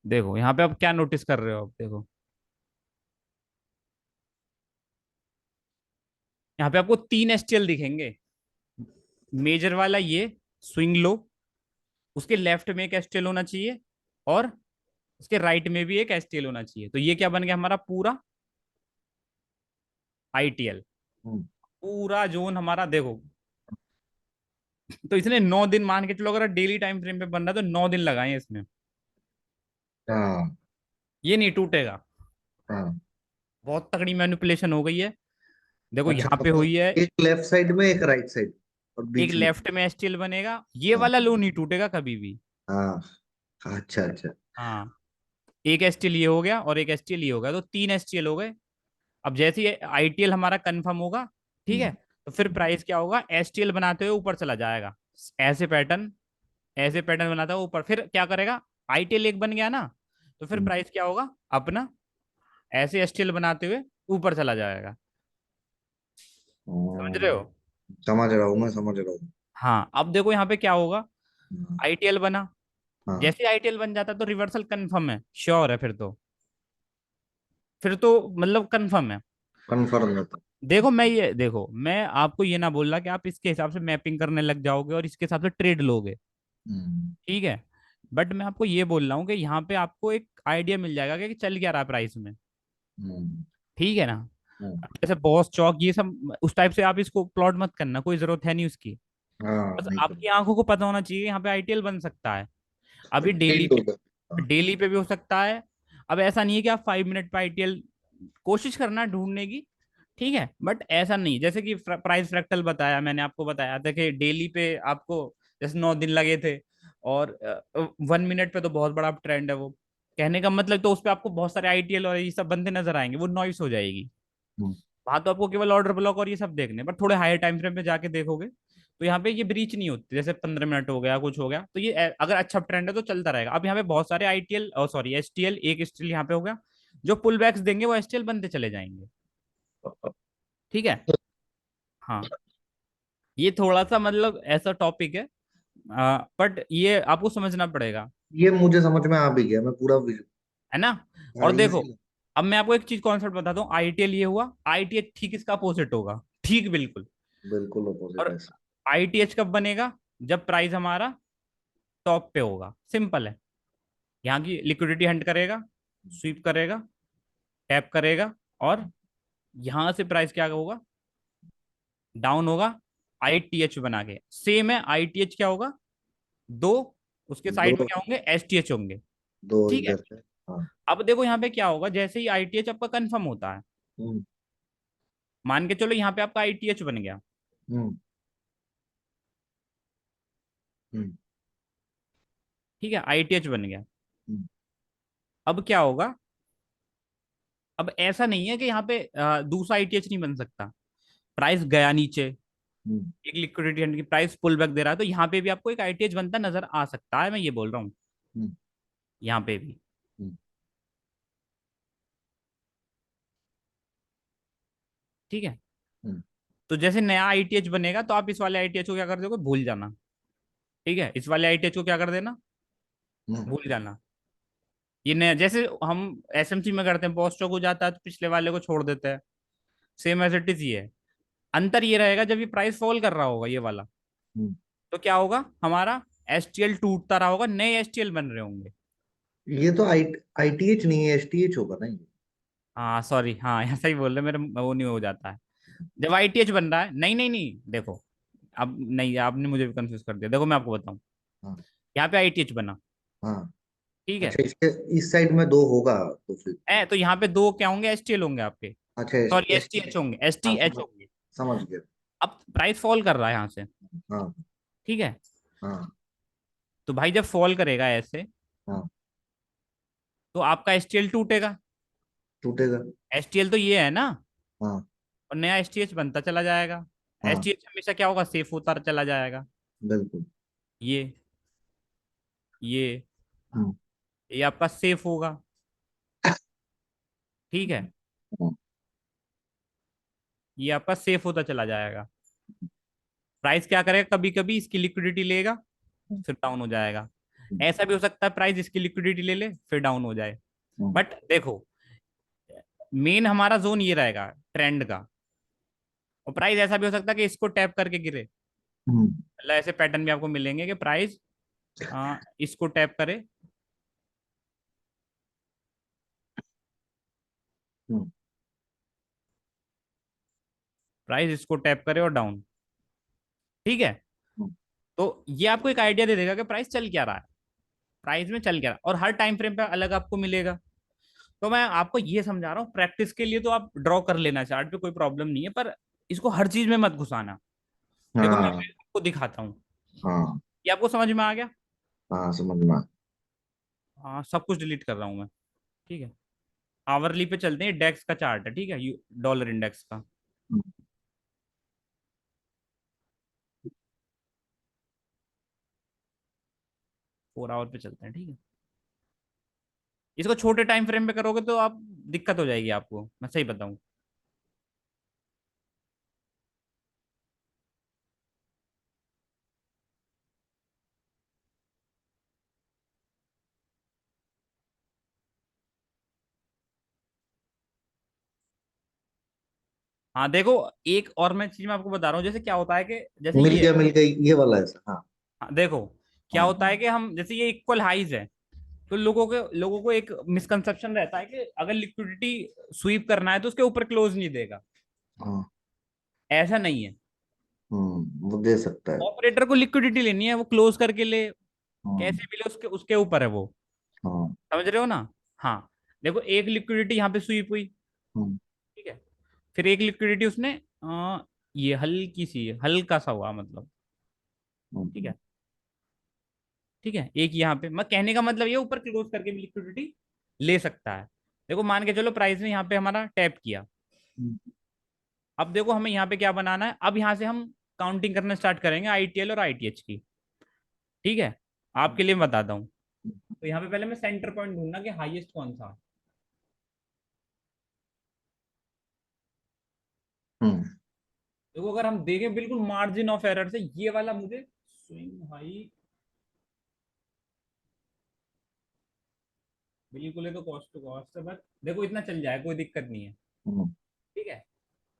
देखो यहाँ पे आप क्या नोटिस कर रहे हो, आप देखो यहाँ पे आपको तीन एसटीएल दिखेंगे। मेजर वाला ये स्विंग लो, उसके लेफ्ट में एक एसटीएल होना चाहिए, और उसके राइट में भी एक एसटीएल होना चाहिए। तो ये क्या बन गया हमारा पूरा आईटीएल, हम्म, पूरा जोन हमारा देखो। तो इसने 9 दिन मान के चलो, अगर डेली टाइम फ्रेम पे बन रहा है तो 9 दिन लगाए हैं इसने। हाँ ये नहीं टूटेगा। हाँ। बहुत तगड़ी मैनिपुलेशन हो गई है। देखो अच्छा, यहाँ पे मतलब हुई है। एक लेफ्ट साइड में एक राइट साइड और एक बीच में। लेफ्ट में एसटीएल बनेगा, ये हाँ वाला लो नहीं टूटेगा कभी भी। हाँ। अच्छा अच्छा। हाँ, एक एसटीएल ये हो गया और एक एसटीएल ये हो गया, तो तीन एसटीएल हो गए। अब जैसे ही आईटीएल हमारा कंफर्म होगा, ठीक है, हम्म, तो फिर प्राइस क्या होगा, एसटीएल बनाते हुए ऊपर चला जाएगा। ऐसे पैटर्न, ऐसे पैटर्न बनाता हुआ ऊपर, फिर क्या करेगा, आईटीएल एक बन गया ना, तो फिर हम्म, प्राइस क्या होगा अपना, ऐसे एसटीएल बनाते हुए ऊपर चला जाएगा। समझ रहे हम्म। हो? समझ रहा हूँ, मैं समझ रहा हूँ। हाँ, अब देखो यहाँ पे क्या होगा, हाँ आईटीएल बना। हाँ। जैसे आईटीएल बन जाता है तो रिवर्सल कंफर्म है, श्योर है, फिर तो मतलब कंफर्म है। कन्फर्म रहता। देखो मैं ये, देखो मैं आपको ये ना बोल रहा कि आप इसके हिसाब से मैपिंग करने लग जाओगे और इसके हिसाब से ट्रेड लोगे, हम्म, ठीक है। बट मैं आपको ये बोल रहा हूँ कि यहाँ पे आपको एक आइडिया मिल जाएगा कि चल क्या रहा है प्राइस में, हम्म, ठीक है ना। हम्म। जैसे बॉस चौक ये सब उस टाइप से आप इसको प्लॉट मत करना, कोई जरूरत है नहीं उसकी। हाँ, बस नहीं कर। आपकी आंखों को पता होना चाहिए यहाँ पे आईटीएल बन सकता है। अभी डेली ठीक हो पे, गया। हाँ। डेली पे भी हो सकता है। अब ऐसा नहीं है कि आप 5 मिनट पे आईटीएल कोशिश करना ढूंढने की, ठीक है, बट ऐसा नहीं जैसे कि प्राइस फ्रैक्टल बताया, मैंने आपको बताया था कि डेली पे आपको जैसे 9 दिन लगे थे, और 1 मिनट पे तो बहुत बड़ा ट्रेंड है वो। कहने का मतलब तो उस पर आपको बहुत सारे आईटीएल और ये सब बंदे नजर आएंगे, वो नॉइस हो जाएगी। हम्म, वहां तो आपको केवल ऑर्डर ब्लॉक और ये सब देखने, बट थोड़े हायर टाइम फ्रेम पे जाके देखोगे तो यहाँ पे ये ब्रीच नहीं होती। जैसे 15 मिनट हो गया, कुछ हो गया, तो ये अगर अच्छा ट्रेंड है तो चलता रहेगा। अब यहाँ पे बहुत सारे आईटीएल और सॉरी एसटीएल, एक एसटीएल यहाँ पे हो गया, जो पुल बैक्स देंगे वो एसटीएल बनते चले जाएंगे, ठीक है। हाँ, ये थोड़ा सा मतलब ऐसा टॉपिक है, बट ये आपको समझना पड़ेगा, ये मुझे समझ में आ भी गया, मैं पूरा है ना। हाँ, और देखो, इजी। अब मैं आपको एक चीज कॉन्सेप्ट बताता हूँ, आईटीएल ये हुआ, आईटीएच ठीक इसका अपोजिट होगा, ठीक बिल्कुल। बिल्कुल अपोजिट और है। आईटीएच कब बनेगा, जब प्राइस हमारा टॉप पे होगा, सिंपल है। यहाँ की लिक्विडिटी हंट करेगा, स्वीप करेगा, टैप करेगा, और यहां से प्राइस क्या होगा, डाउन होगा, आईटीएच बना के। सेम है, आईटीएच क्या होगा, दो, उसके साइड में दो, क्या होंगे, एसटीएच होंगे, दो ठीक है। इधर से। हाँ। अब देखो यहाँ पे क्या होगा, जैसे ही आईटीएच आपका कंफर्म होता है, हम्म, मान के चलो यहाँ पे आपका आईटीएच बन गया, हम्म, हम्म, ठीक है, आईटीएच बन गया। हम्म, अब क्या होगा, अब ऐसा नहीं है कि यहाँ पे दूसरा आईटीएच नहीं बन सकता। प्राइस गया नीचे, हम्म, एक लिक्विडिटी हंट की प्राइस पुल बैक दे रहा है, तो यहाँ पे भी आपको एक आईटीएच बनता नजर आ सकता है, मैं ये बोल रहा हूँ, हम्म, यहाँ पे भी, हम्म, ठीक है। हम्म, तो जैसे नया आईटीएच बनेगा तो आप इस वाले आईटीएच को क्या कर दोगे, भूल जाना, ठीक है, इस वाले आईटीएच को क्या कर देना, हम्म। भूल जाना। ये नया, जैसे हम एसएमसी में करते हैं, बॉस चौक हो जाता है तो पिछले वाले को छोड़ देते हैं, सेम एज इट इज ये है। अंतर ये रहेगा, जब ये प्राइस फॉल कर रहा होगा ये वाला, हम्म। तो क्या होगा हमारा, एसटीएल टूटता रहा होगा, नए एसटीएल बन रहे होंगे। ये तो आईटीएच नहीं है, एसटीएच होगा ना ये। हाँ सॉरी, हाँ ऐसा ही बोल रहे, मेरे वो नहीं हो जाता है। जब आईटीएच बन रहा है, नहीं नहीं नहीं, देखो, अब नहीं, आपने मुझे भी कंफ्यूज कर दिया। देखो मैं आपको बताऊं, हाँ यहाँ पे आईटीएच बना, हाँ। ठीक है, अच्छा, इसके इस साइड में दो होगा तो फिर। तो यहाँ पे दो क्या होंगे, एसटीएल होंगे आपके, अच्छा, सॉरी एस टी। एसटीएच होंगे, हाँ, एसटीएच होंगे। समझ गया। अब प्राइस फॉल कर रहा है यहाँ से, हाँ ठीक है, हाँ तो भाई जब फॉल करेगा ऐसे, हाँ। तो आपका एसटीएल टूटेगा। टूटेगा। एसटीएल तो ये है ना, हाँ और नया एसटीएच बनता चला जाएगा। हाँ। एसटीएच हमेशा क्या होगा, सेफ होता चला जाएगा। बिल्कुल। ये ये हम्म, ये आपका सेफ होगा, ठीक है, हाँ, ये आपका सेफ होता चला जाएगा। प्राइस क्या करेगा, कभी कभी इसकी लिक्विडिटी लेगा, फिर डाउन हो जाएगा। ऐसा भी हो सकता है प्राइस इसकी लिक्विडिटी ले ले फिर डाउन हो जाए। हम्म, बट देखो, मेन हमारा जोन ये रहेगा ट्रेंड का। और प्राइस ऐसा भी हो सकता है कि इसको टैप करके गिरे। हम्म, मतलब ऐसे पैटर्न भी आपको मिलेंगे कि प्राइस इसको टैप करे, हम्म, प्राइस इसको टैप करे और डाउन। ठीक है। हम्म, तो ये आपको एक आइडिया दे देगा कि प्राइस चल क्या रहा है, प्राइस में चल क्या रहा है, और हर टाइम फ्रेम पे अलग आपको मिलेगा। तो मैं आपको ये समझा रहा हूँ, प्रैक्टिस के लिए तो आप ड्रॉ कर लेना चार्ट पे, कोई प्रॉब्लम नहीं है, पर इसको हर चीज में मत घुसाना। देखो मैं हाँ, आपको दिखाता हूँ। हाँ, ये आपको समझ में आ गया? हाँ, समझ में हाँ, सब कुछ डिलीट कर रहा हूँ मैं। ठीक है। आवरली पे चलते हैं, डेक्स का चार्ट है, ठीक है, डॉलर इंडेक्स का। आया। 4 आवर पे चलते हैं, ठीक है। इसको छोटे टाइम फ्रेम पे करोगे तो आप दिक्कत हो जाएगी आपको, मैं सही बताऊं। हाँ देखो, एक और मैं चीज मैं आपको बता रहा हूँ, जैसे क्या होता है कि जैसे मिल ये गया, है। मिल गया, ये वाला है सर, हाँ। हाँ, देखो क्या हाँ, होता है कि हम जैसे ये इक्वल हाइज है, तो लोगों को एक मिसकंसेप्शन रहता है कि अगर लिक्विडिटी स्वीप करना है तो उसके ऊपर क्लोज नहीं देगा। हाँ, ऐसा नहीं है। वो दे सकता है। ऑपरेटर को लिक्विडिटी लेनी है, वो क्लोज करके ले, हाँ, कैसे भी ले, उसके उसके ऊपर है वो। हाँ, समझ रहे हो ना? हाँ। देखो एक लिक्विडिटी यहाँ पे स्वीप हुई, हम्म, ठीक है। फिर एक लिक्विडिटी उसने ये हल्की सी हल्का सा हुआ मतलब, ठीक हम्म, है। ठीक है, एक यहाँ पे मैं कहने का मतलब ये ऊपर क्लोज करके भी लिक्विडिटी ले सकता है। देखो मान के चलो प्राइस ने यहाँ पे हमारा टैप किया। हम्म, अब देखो हमें यहाँ पे क्या बनाना है, अब यहाँ से हम काउंटिंग करना स्टार्ट करेंगे आईटीएल और आईटीएच की। ठीक है। आपके लिए मैं बताता हूँ। तो यहाँ पे पहले मैं सेंटर पॉइंट ढूंढना कि हाईएस्ट कौन सा। हम्म, देखो अगर हम देखें बिल्कुल मार्जिन ऑफ एरर से ये वाला मुझे स्विंग हाई, बिल्कुल है तो कॉस्ट टू कॉस्ट है, बट देखो इतना चल जाए कोई दिक्कत नहीं है। हम्म, ठीक है।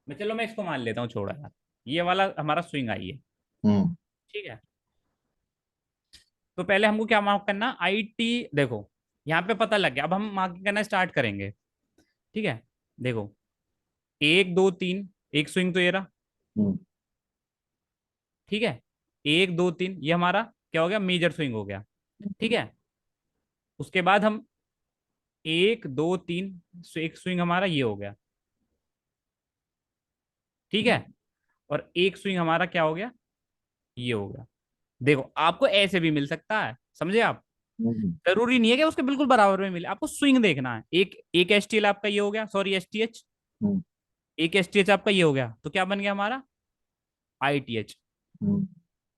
मैं इसको मान लेता हूँ, छोड़ा यार। ये वाला हमारा स्विंग आई है। हम्म, ठीक है। तो पहले हमको क्या मार्क करना, आई टी। देखो यहाँ पे पता लग गया, अब हम मार्किंग करना स्टार्ट करेंगे। ठीक है। देखो 1 2 3, एक स्विंग तो ये रहा। हम्म, ठीक है। 1 2 3 ये हमारा क्या हो गया, मेजर स्विंग हो गया। ठीक है। उसके बाद हम 1 2 3, एक स्विंग हमारा ये हो गया। ठीक है। और एक स्विंग हमारा क्या हो गया, ये हो गया। देखो आपको ऐसे भी मिल सकता है, समझे आप? हम्म, जरूरी नहीं है कि उसके बिल्कुल बराबर में मिले, आपको स्विंग देखना है। एक एक एस टी एल आपका ये हो गया, सॉरी एस टी एच। हम्म, एक एस टी एच आपका ये हो गया, तो क्या बन गया हमारा, आई टी एच। हम्म।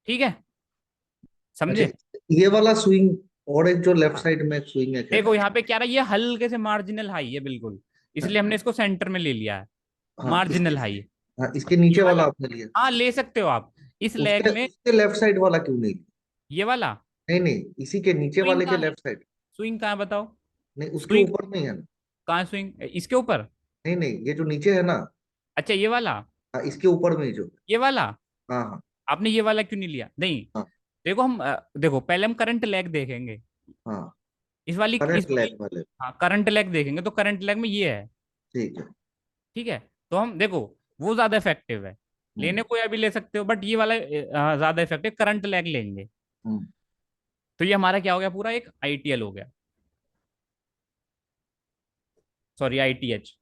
ठीक है। अच्छा, समझे? ये वाला स्विंग और एक जो लेफ्ट साइड में एक स्विंग है, कह रहे देखो हैं। यहाँ पे क्या रहा है, ये हल्के से मार्जिनल हाई है बिल्कुल, इसलिए हमने इसको सेंटर में ले लिया है। हाँ, इसके, मार्जिनल हाई। हाँ, इसके ये नीचे वाला वाला, आपने लिया। हाँ ले सकते हो आप इस लेग उसके में। उसके लेफ्ट साइड वाला क्यों नहीं लिया? ये वाला नहीं, नहीं, इसी के नीचे स्विंग वाले के कहाँ है? Left side. स्विंग कहाँ है बताओ? नहीं, उसके स्विंग ऊपर नहीं है ना। कहाँ है, स्विंग इसके ऊपर? नहीं, नहीं, ये जो नीचे है ना। अच्छा ये वाला, हाँ, इसके ऊपर में ही जो। ये वाला। हाँ, हाँ, आपने ये वाला क्यों नहीं लिया? नहीं। हाँ, देखो हम देखो पहले हम करंट लेग देखेंगे। हाँ, इस करंट वाली, लैग वाले। हाँ करंट लेग देखेंगे तो करंट लेग में ये है। ठीक है। ठीक है। तो हम देखो वो ज्यादा इफेक्टिव है, हम्म, लेने को या भी ले सकते हो, बट ये वाला ज्यादा इफेक्टिव करंट लेग लेंगे। हम्म। तो ये हमारा क्या हो गया, पूरा एक आईटीएल हो गया, सॉरी आईटीएच।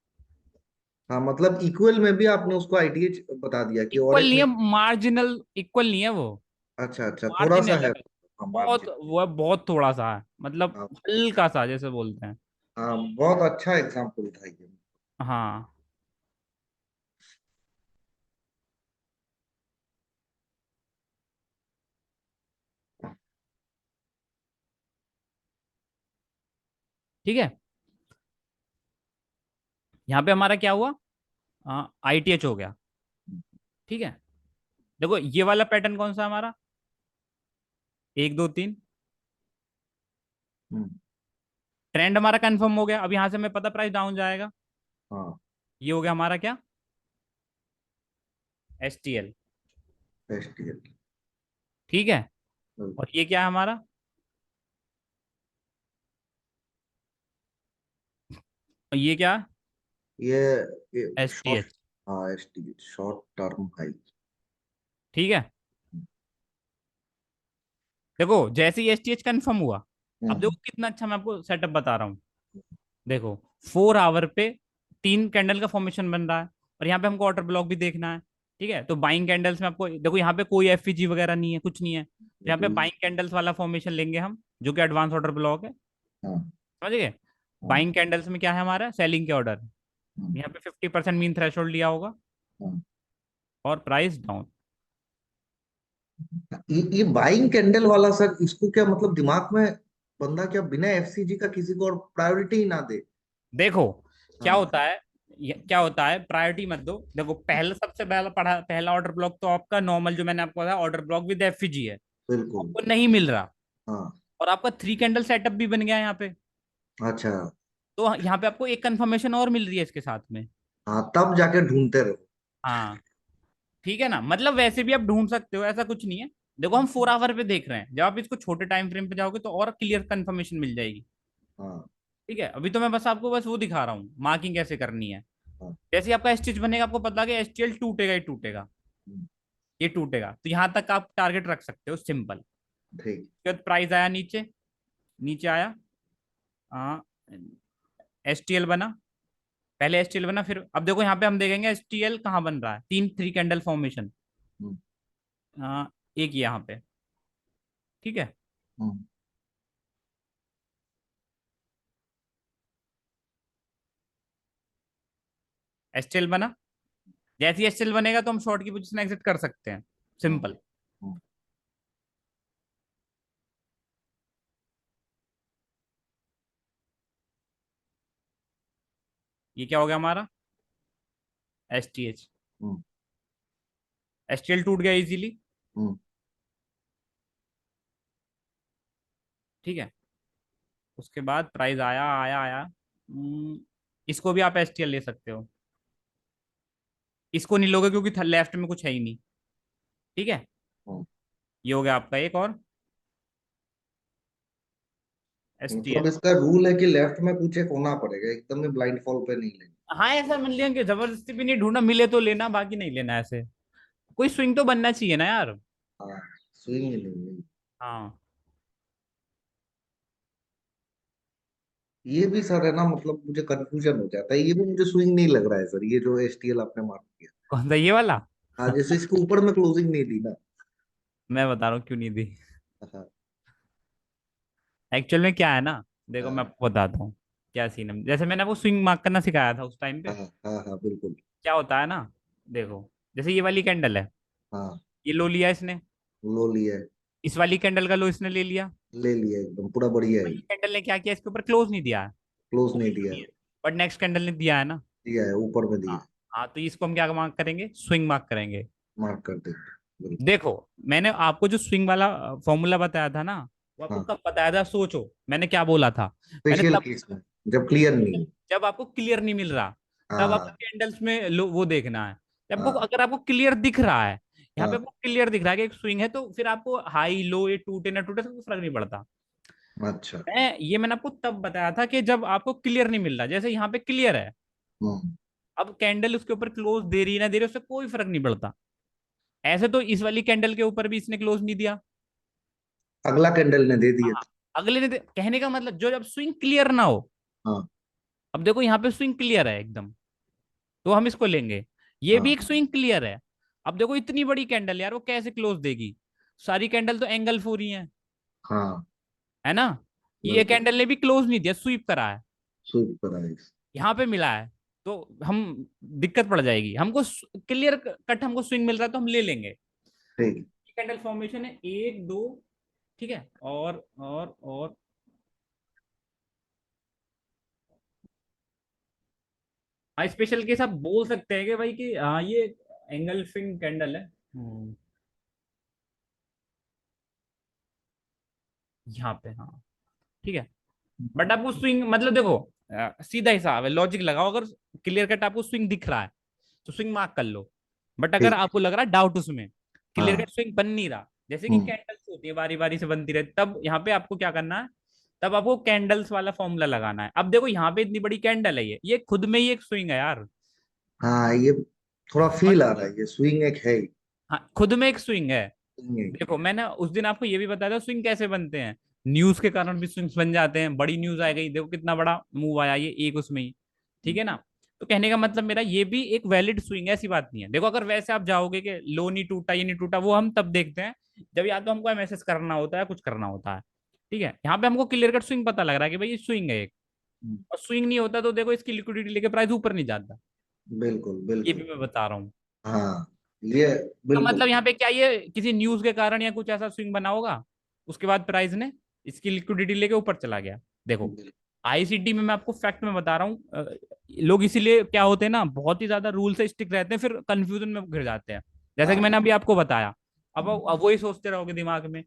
हाँ, मतलब इक्वल में भी आपने उसको आईटीएच बता दिया कि और इक्वल एक नहीं में। है, मार्जिनल इक्वल नहीं है वो, अच्छा, अच्छा, थोड़ा सा मार्जिनल है। है। हाँ, बहुत मार्जिन। वो है, बहुत थोड़ा सा है, मतलब हाँ, हल्का सा जैसे बोलते हैं। हाँ, बहुत अच्छा एग्जाम्पल था ये। हाँ। ठीक है। यहाँ पे हमारा क्या हुआ, आईटीएच हो गया। ठीक है। देखो ये वाला पैटर्न कौन सा हमारा, 1 2 3, हम्म, ट्रेंड हमारा कंफर्म हो गया, अब यहां से हमें पता प्राइस डाउन जाएगा। हाँ। ये हो गया हमारा क्या, STL। एसटीएल। ठीक है, और ये क्या है हमारा, ये क्या, ये ये शॉर्ट। STH। हाँ, एसटीएल शॉर्ट टर्म हाई। ठीक है, देखो जैसे ही STH कंफर्म हुआ, अब देखो हम्म, कितना अच्छा मैं आपको सेटअप बता रहा हूँ। देखो 4 आवर पे 3 कैंडल का फॉर्मेशन बन रहा है, और यहाँ पे हमको ऑर्डर ब्लॉक भी देखना है। ठीक है, तो बाइंग कैंडल्स में आपको देखो यहाँ पे कोई FVG वगैरह नहीं है, कुछ नहीं है, तो यहाँ पे बिल्कुल। बाइंग कैंडल्स वाला फॉर्मेशन लेंगे हम, जो कि एडवांस ऑर्डर ब्लॉक है। हाँ, समझ गए। हाँ, बाइंग कैंडल्स में क्या है, हमारा सेलिंग के ऑर्डर, हाँ, यहाँ पे 50% मीन थ्रेशोल्ड लिया होगा, हाँ। और प्राइस डाउन। ये बाइंग कैंडल वाला सर, इसको क्या मतलब दिमाग में बंदा क्या बिना एफसीजी का किसी को और प्रायोरिटी ही ना दे? देखो क्या हाँ, होता है, क्या होता है, प्रायोरिटी मत दो। देखो पहले सबसे पहला ऑर्डर ब्लॉक तो आपका नॉर्मल, जो मैंने आपको बताया ऑर्डर ब्लॉक विद FVG है, बिल्कुल। आपको नहीं मिल रहा, हाँ। और आपका 3 कैंडल सेटअप भी बन गया यहाँ पे, अच्छा। तो यहाँ पे आपको एक कंफर्मेशन और मिल रही है इसके साथ में। हाँ, तब जाके ढूंढते रहो। हाँ, ठीक है ना, मतलब वैसे भी आप ढूंढ सकते हो, ऐसा कुछ नहीं है। देखो हम 4 आवर पे देख रहे हैं, जब आप इसको छोटे टाइम फ्रेम पे जाओगे तो और क्लियर कंफर्मेशन मिल जाएगी। हाँ, ठीक है, अभी तो मैं बस आपको बस वो दिखा रहा हूँ मार्किंग कैसे करनी है। हाँ। जैसे ही आपका स्टिच बनेगा, आपको पता है कि STL टूटेगा ही टूटेगा, हम्म, ये टूटेगा, तो यहाँ तक आप टारगेट रख सकते हो, सिंपल। ठीक। उसके बाद प्राइस आया नीचे, नीचे आया, हाँ, STL बना, पहले STL बना, फिर अब देखो यहाँ पे हम देखेंगे STL कहाँ बन रहा है, 3 कैंडल फॉर्मेशन, हम्म, एक यहाँ पे। ठीक है, हम्म, STL बना, जैसे ही STL बनेगा तो हम शॉर्ट की पोजीशन एग्जिट कर सकते हैं, हम्म, सिंपल। हम्म। ये क्या हो गया हमारा, STH, हम्म, STL टूट गया इजीली। हम्म। ठीक है, उसके बाद प्राइस आया आया आया, इसको भी आप STL ले सकते हो, इसको नहीं लोगे क्योंकि लेफ्ट में कुछ है ही नहीं। ठीक है, हम्म। ये हो गया आपका एक और मतलब STL। इसका रूल है कि लेफ्ट में कुछ एक होना पड़ेगा, एकदम में ब्लाइंड फॉल पे नहीं लेना। हाँ ऐसा मिल लिया कि जबरदस्ती भी नहीं, ढूंढना मिले तो लेना, बाकी नहीं लेना ऐसे, कोई स्विंग तो बनना चाहिए ना यार। हाँ, स्विंग ही नहीं है। हाँ, ये भी सर है ना, मतलब मुझे कंफ्यूजन हो जाता है, ये भी मुझे स्विंग नहीं लग रहा है सर, ये जो एसटीएल आपने मार्क किया। कौन सा, ये वाला? हाँ, जैसे इसके ऊपर में क्लोजिंग नहीं दी ना। मैं बता रहा हूँ क्यों नहीं दी। हाँ, एक्चुअल में क्या है ना, देखो मैं हाँ, आपको बताता हूँ क्या सीन है। जैसे मैंने आपको स्विंग मार्क करना सिखाया था उस टाइम पे, हाँ, हाँ, हाँ, बिल्कुल। क्या होता है ना, देखो जैसे ये वाली कैंडल है, हाँ, ये लो लिया इसने, लो लिया है। इस वाली कैंडल का लो इसने ले लिया, ले लिया एकदम पूरा बढ़िया है। वाली कैंडल ने क्या किया, इसके ऊपर क्लोज नहीं दिया है, क्लोज नहीं कोई दिया नहीं है। है, बट नेक्स्ट कैंडल ने दिया है ना। दिया है, ऊपर में दिया हाँ, है। हाँ, तो इसको हम क्या मार्क करेंगे, स्विंग मार्क करेंगे। मार्क कर देंगे। बिल्कुल। देखो मैंने आपको जो स्विंग वाला फॉर्मूला बताया था ना, वो आपको हाँ, कब बताया था, सोचो मैंने क्या बोला था। मैंने स्पेशल तब, केस में जब क्लियर नहीं है। जब आपको क्लियर नहीं मिल रहा, तब आपको हाँ, कैंडल्स में वो देखना है। जब आपको, हाँ, अगर आपको क्लियर दिख रहा है, यहाँ पे हाँ। आपको क्लियर दिख रहा है कि एक स्विंग है, तो फिर आपको हाई लो ये टूटे ना टूटे कोई फर्क नहीं पड़ता। अच्छा। मैंने आपको तब बताया था कि जब आपको क्लियर नहीं मिल रहा, जैसे यहाँ पे क्लियर है, हम्म। अब कैंडल उसके ऊपर क्लोज दे रही है ना दे रही है, उससे कोई फर्क नहीं पड़ता। ऐसे तो इस वाली कैंडल के ऊपर भी इसने क्लोज नहीं दिया। अगला कैंडल ने दे दिया हाँ, था। अगले ने कहने का मतलब जो, जब स्विंग क्लियर ना हो, हाँ, अब देखो यहाँ पे स्विंग क्लियर है एकदम, तो हम इसको लेंगे। ये भी हाँ, एक स्विंग क्लियर है। अब देखो इतनी बड़ी कैंडल यार, वो कैसे क्लोज देगी, सारी कैंडल तो एंगल हो रही है हाँ। है ना। ये बिल्कुल। कैंडल ने भी क्लोज नहीं दिया, स्वीप करा है, स्वीप कराइस। यहाँ पे मिला है, तो हम दिक्कत पड़ जाएगी हमको। क्लियर कट हमको स्विंग मिल रहा है तो हम ले लेंगे। ठीक। कैंडल फॉर्मेशन है, एक दो, ठीक है, और हाँ, स्पेशल केस आप बोल सकते हैं कि भाई कि हाँ ये एंगल स्विंग कैंडल है। यहाँ पे हाँ, ठीक है। बट आपको स्विंग मतलब देखो, सीधा हिसाब है, लॉजिक लगाओ, अगर क्लियर कट आपको स्विंग दिख रहा है तो स्विंग मार्क कर लो। बट अगर ठीक। आपको लग रहा है डाउट उसमें, क्लियर हाँ। कट स्विंग बन नहीं रहा, जैसे कि हम्म। कैंडल्स होती है बारी बारी से बनती रहती, तब यहाँ पे आपको क्या करना है, तब आपको कैंडल्स वाला फॉर्मूला लगाना है। अब देखो यहाँ पे इतनी बड़ी कैंडल है, ये खुद में ही एक स्विंग है यार। हाँ, ये थोड़ा और फील आ रहा है, ये स्विंग एक है ही। हाँ, खुद में एक स्विंग है। swing है। देखो मैंने उस दिन आपको ये भी बताया था स्विंग कैसे बनते हैं, न्यूज के कारण भी स्विंग्स बन जाते हैं। बड़ी न्यूज आ गई, देखो कितना बड़ा मूव आया ये एक उसमें ही, ठीक है ना। तो कहने का मतलब मेरा ये भी एक वैलिड स्विंग है, ऐसी बात नहीं है। देखो अगर वैसे आप जाओगे कि लो नहीं टूटा ये नहीं टूटा, वो हम तब देखते हैं जब या तो हमको एमएसएस करना होता है, कुछ करना होता है। ठीक है, यहाँ पे हमको क्लियर कट स्विंग पता लग रहा है कि भाई ये स्विंग है एक, हम्म, और स्विंग नहीं होता तो देखो इसकी लिक्विडिटी लेके प्राइस ऊपर नहीं जाता। बिल्कुल ये बिल्कुल। भी मैं बता रहा हूँ। हाँ, ये तो बिल्कुल। मतलब यहाँ पे क्या ये किसी न्यूज के कारण या कुछ ऐसा स्विंग बना होगा, उसके बाद प्राइस ने इसकी लिक्विडिटी लेके ऊपर चला गया। देखो आईसीटी में मैं आपको फैक्ट में बता रहा हूँ, लोग इसीलिए क्या होते हैं ना, बहुत ही ज्यादा रूल से स्टिक रहते हैं, फिर कंफ्यूजन में घिर जाते हैं, जैसा कि हाँ। मैंने अभी आपको बताया। अब वही सोचते रहोगे दिमाग में,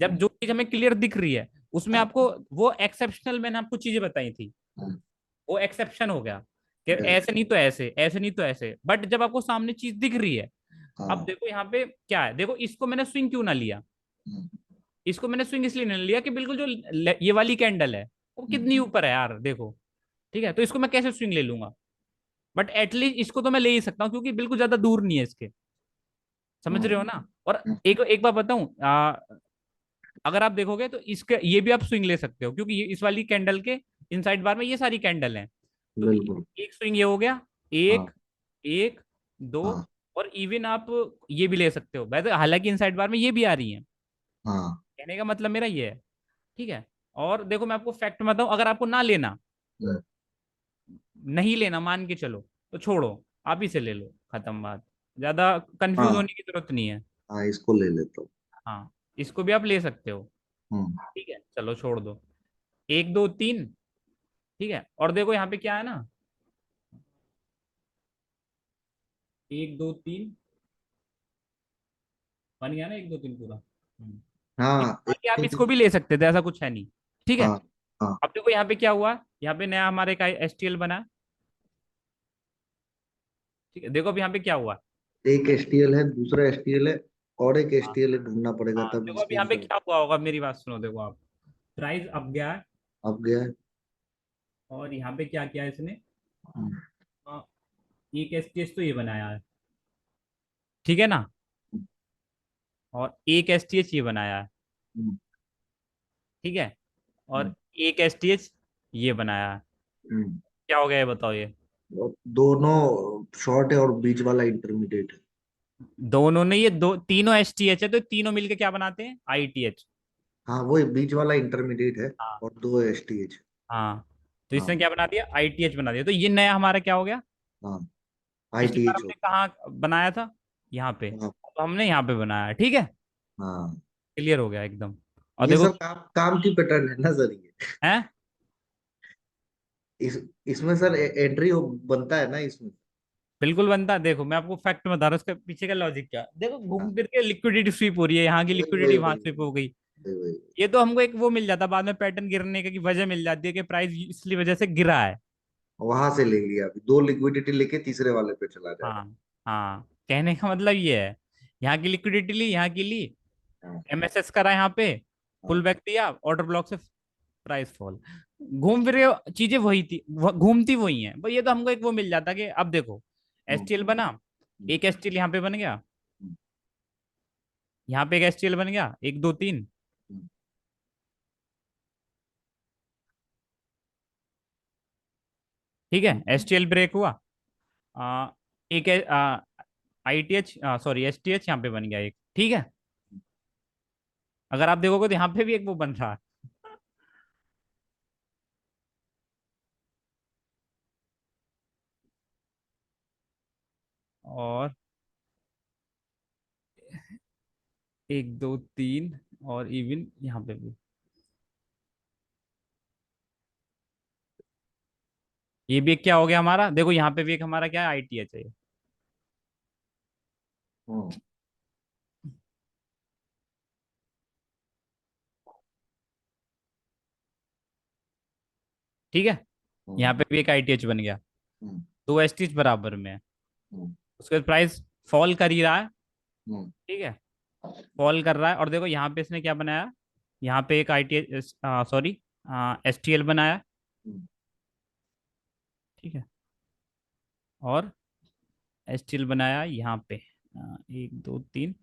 जब जो चीज हमें क्लियर दिख रही है उसमें आपको वो एक्सेप्शनल मैंने आपको चीजें बताई थी, हाँ, वो एक्सेप्शन हो गया कि बिल्कुल। ऐसे नहीं तो ऐसे, ऐसे नहीं तो ऐसे। बट जब आपको सामने चीज दिख रही है, अब हाँ। देखो यहाँ पे क्या है, देखो इसको मैंने स्विंग क्यों ना लिया, हम्म, इसको मैंने स्विंग इसलिए नहीं लिया कि बिल्कुल जो ये वाली कैंडल है वो कितनी ऊपर है यार, देखो। ठीक है, तो इसको मैं कैसे स्विंग ले लूंगा, बट एटलीस्ट इसको तो मैं ले ही सकता हूँ क्योंकि बिल्कुल ज्यादा दूर नहीं है इसके, समझ हम्म, रहे हो ना। और हम्म, एक एक बात बताऊं, अगर आप देखोगे तो इसके ये भी आप स्विंग ले सकते हो, क्योंकि ये इस वाली कैंडल के इनसाइड बार में ये सारी कैंडल हैं। तो बिल्कुल। एक स्विंग ये हो गया, हाँ। एक, एक, दो, हाँ। और इवन आप ये भी ले सकते हो वैसे, हालांकि इनसाइड बार में ये भी आ रही है। हाँ। कहने का मतलब मेरा ये है, ठीक है। और देखो मैं आपको फैक्ट बताऊं, अगर आपको ना लेना, हम्म, नहीं लेना मान के चलो, तो छोड़ो, आप ही से ले लो, खत्म बात, ज्यादा कंफ्यूज हाँ। होने की जरूरत नहीं है। हाँ, इसको ले लेता हूँ। हाँ, इसको भी आप ले सकते हो, हम्म। ठीक है, चलो छोड़ दो। एक दो तीन, ठीक है, और देखो यहाँ पे क्या है ना, एक दो तीन बन गया ना, एक दो तीन पूरा। हाँ, एक बाकी आप दो इसको तीन। भी ले सकते थे, ऐसा कुछ है नहीं, ठीक है। हाँ। हाँ, अब देखो यहाँ पे क्या हुआ, यहाँ पे नया हमारे का एसटीएल बना, ठीक है। देखो अब यहाँ पे क्या हुआ, एक एसटीएल है, दूसरा एसटीएल है, और एक हाँ एसटीएल ढूंढना पड़ेगा हाँ, तब देखो अब इसको यहाँ पे मतलब। क्या हुआ होगा, मेरी बात सुनो, देखो आप, प्राइस अप गया है, अब गया है। और यहाँ पे क्या किया है इसने, हम्म, हाँ, एक एसटीएच तो ये बनाया है, ठीक है ना, और एक एसटीएच ये बनाया है, हम्म, ठीक है, हम्म, और एक एसटीएच ये बनाया है। हम्म। क्या हो गया ये बताओ ये, और दोनों शॉर्ट है और बीच वाला इंटरमीडिएट है। दोनों ने ये दो तीनों एसटीएच है, तो तीनों मिलके क्या बनाते हैं, आईटीएच। हाँ, वो बीच वाला इंटरमीडिएट है। हाँ और दो एसटीएच। हाँ, तो इसने हाँ। क्या बना दिया, आईटीएच बना दिया, तो ये नया हमारा क्या हो गया। हाँ, पिछली बार आईटीएच हो। हमने कहाँ बनाया था, यहाँ पे, हाँ। तो हमने यहाँ पे बनाया, ठीक है, हाँ, क्लियर हो गया एकदम। और ये देखो सर काम काम की पैटर्न है ना सर ये। है, इस इसमें सर एंट्री बनता है ना इसमें। बिल्कुल बनता है। देखो मैं आपको फैक्ट बता रहा हूँ उसके पीछे का लॉजिक क्या, देखो हाँ, घूम फिर के लिक्विडिटी स्वीप हो रही है, यहाँ की वही लिक्विडिटी वही वहां वही स्वीप हो गई। वही वही। ये तो हमको एक वो मिल जाता बाद में पैटर्न गिरने का, की वजह मिल जाती है कि प्राइस इसलिए वजह से गिरा है। वहां से ले लिया, अभी दो लिक्विडिटी लेके तीसरे वाले पे चला जा रहा हाँ हाँ, कहने का मतलब ये है, यहाँ की लिक्विडिटी ली, यहाँ की ली, है। हाँ। एमएसएस करा यहाँ पे, पुल हाँ। बैक दिया, ऑर्डर ब्लॉक से प्राइस फॉल, घूम फिर के चीजें वही थी, घूमती वही हैं भाई। ये तो हमको एक वो मिल जाता कि अब देखो हम्म, एसटीएल बना, हम्म, एक एसटीएल यहाँ पे बन गया, हम्म, यहाँ पे एक एसटीएल बन गया, एक दो तीन, हम्म, ठीक है, हम्म। एसटीएल ब्रेक हुआ, आ, एक आईटीएच सॉरी एसटीएच यहाँ पे बन गया एक, ठीक है। अगर आप देखोगे तो यहाँ पे भी एक वो बन रहा है, और एक दो तीन, और इवन यहाँ पे भी, ये भी एक क्या हो गया हमारा, देखो यहाँ पे भी एक हमारा क्या है, आईटीएच है ये। हम्म। ठीक है, यहाँ हम्म, पे भी एक आईटीएच बन गया, हम्म, दो एसटीएच बराबर में है। हम्म, उसके बाद प्राइस फॉल कर ही रहा है। हम्म, ठीक है, फॉल कर रहा है, और देखो यहाँ पे इसने क्या बनाया, यहाँ पे एक आईटीएच, सॉरी, एसटीएल बनाया। हम्म, ठीक है, और एसटीएल बनाया यहाँ पे, एक दो तीन,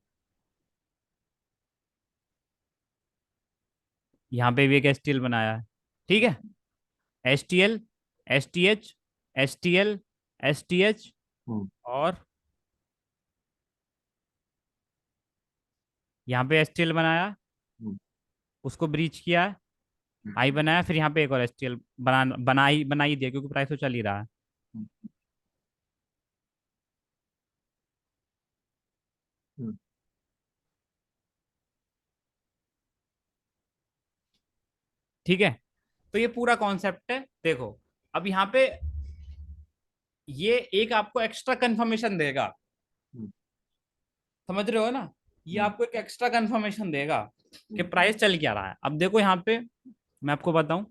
यहाँ पे भी एक एसटीएल बनाया है। ठीक है, एसटीएल, एसटीएच, एसटीएल, एसटीएच, हम्म, और यहाँ पे एसटीएल बनाया, हम्म, उसको ब्रीच किया, हाई बनाया, फिर यहाँ पे एक और एसटीएल बना ही दिया, क्योंकि प्राइस तो चल ही रहा है। हम्म, हम्म, ठीक है, तो ये पूरा कॉन्सेप्ट है। देखो, अब यहाँ पे ये एक आपको एक्स्ट्रा कंफर्मेशन देगा, हम्म, समझ रहे हो ना, ये हम्म, आपको एक एक्स्ट्रा कंफर्मेशन देगा कि हम्म, प्राइस चल क्या रहा है। अब देखो यहाँ पे मैं आपको बताऊं,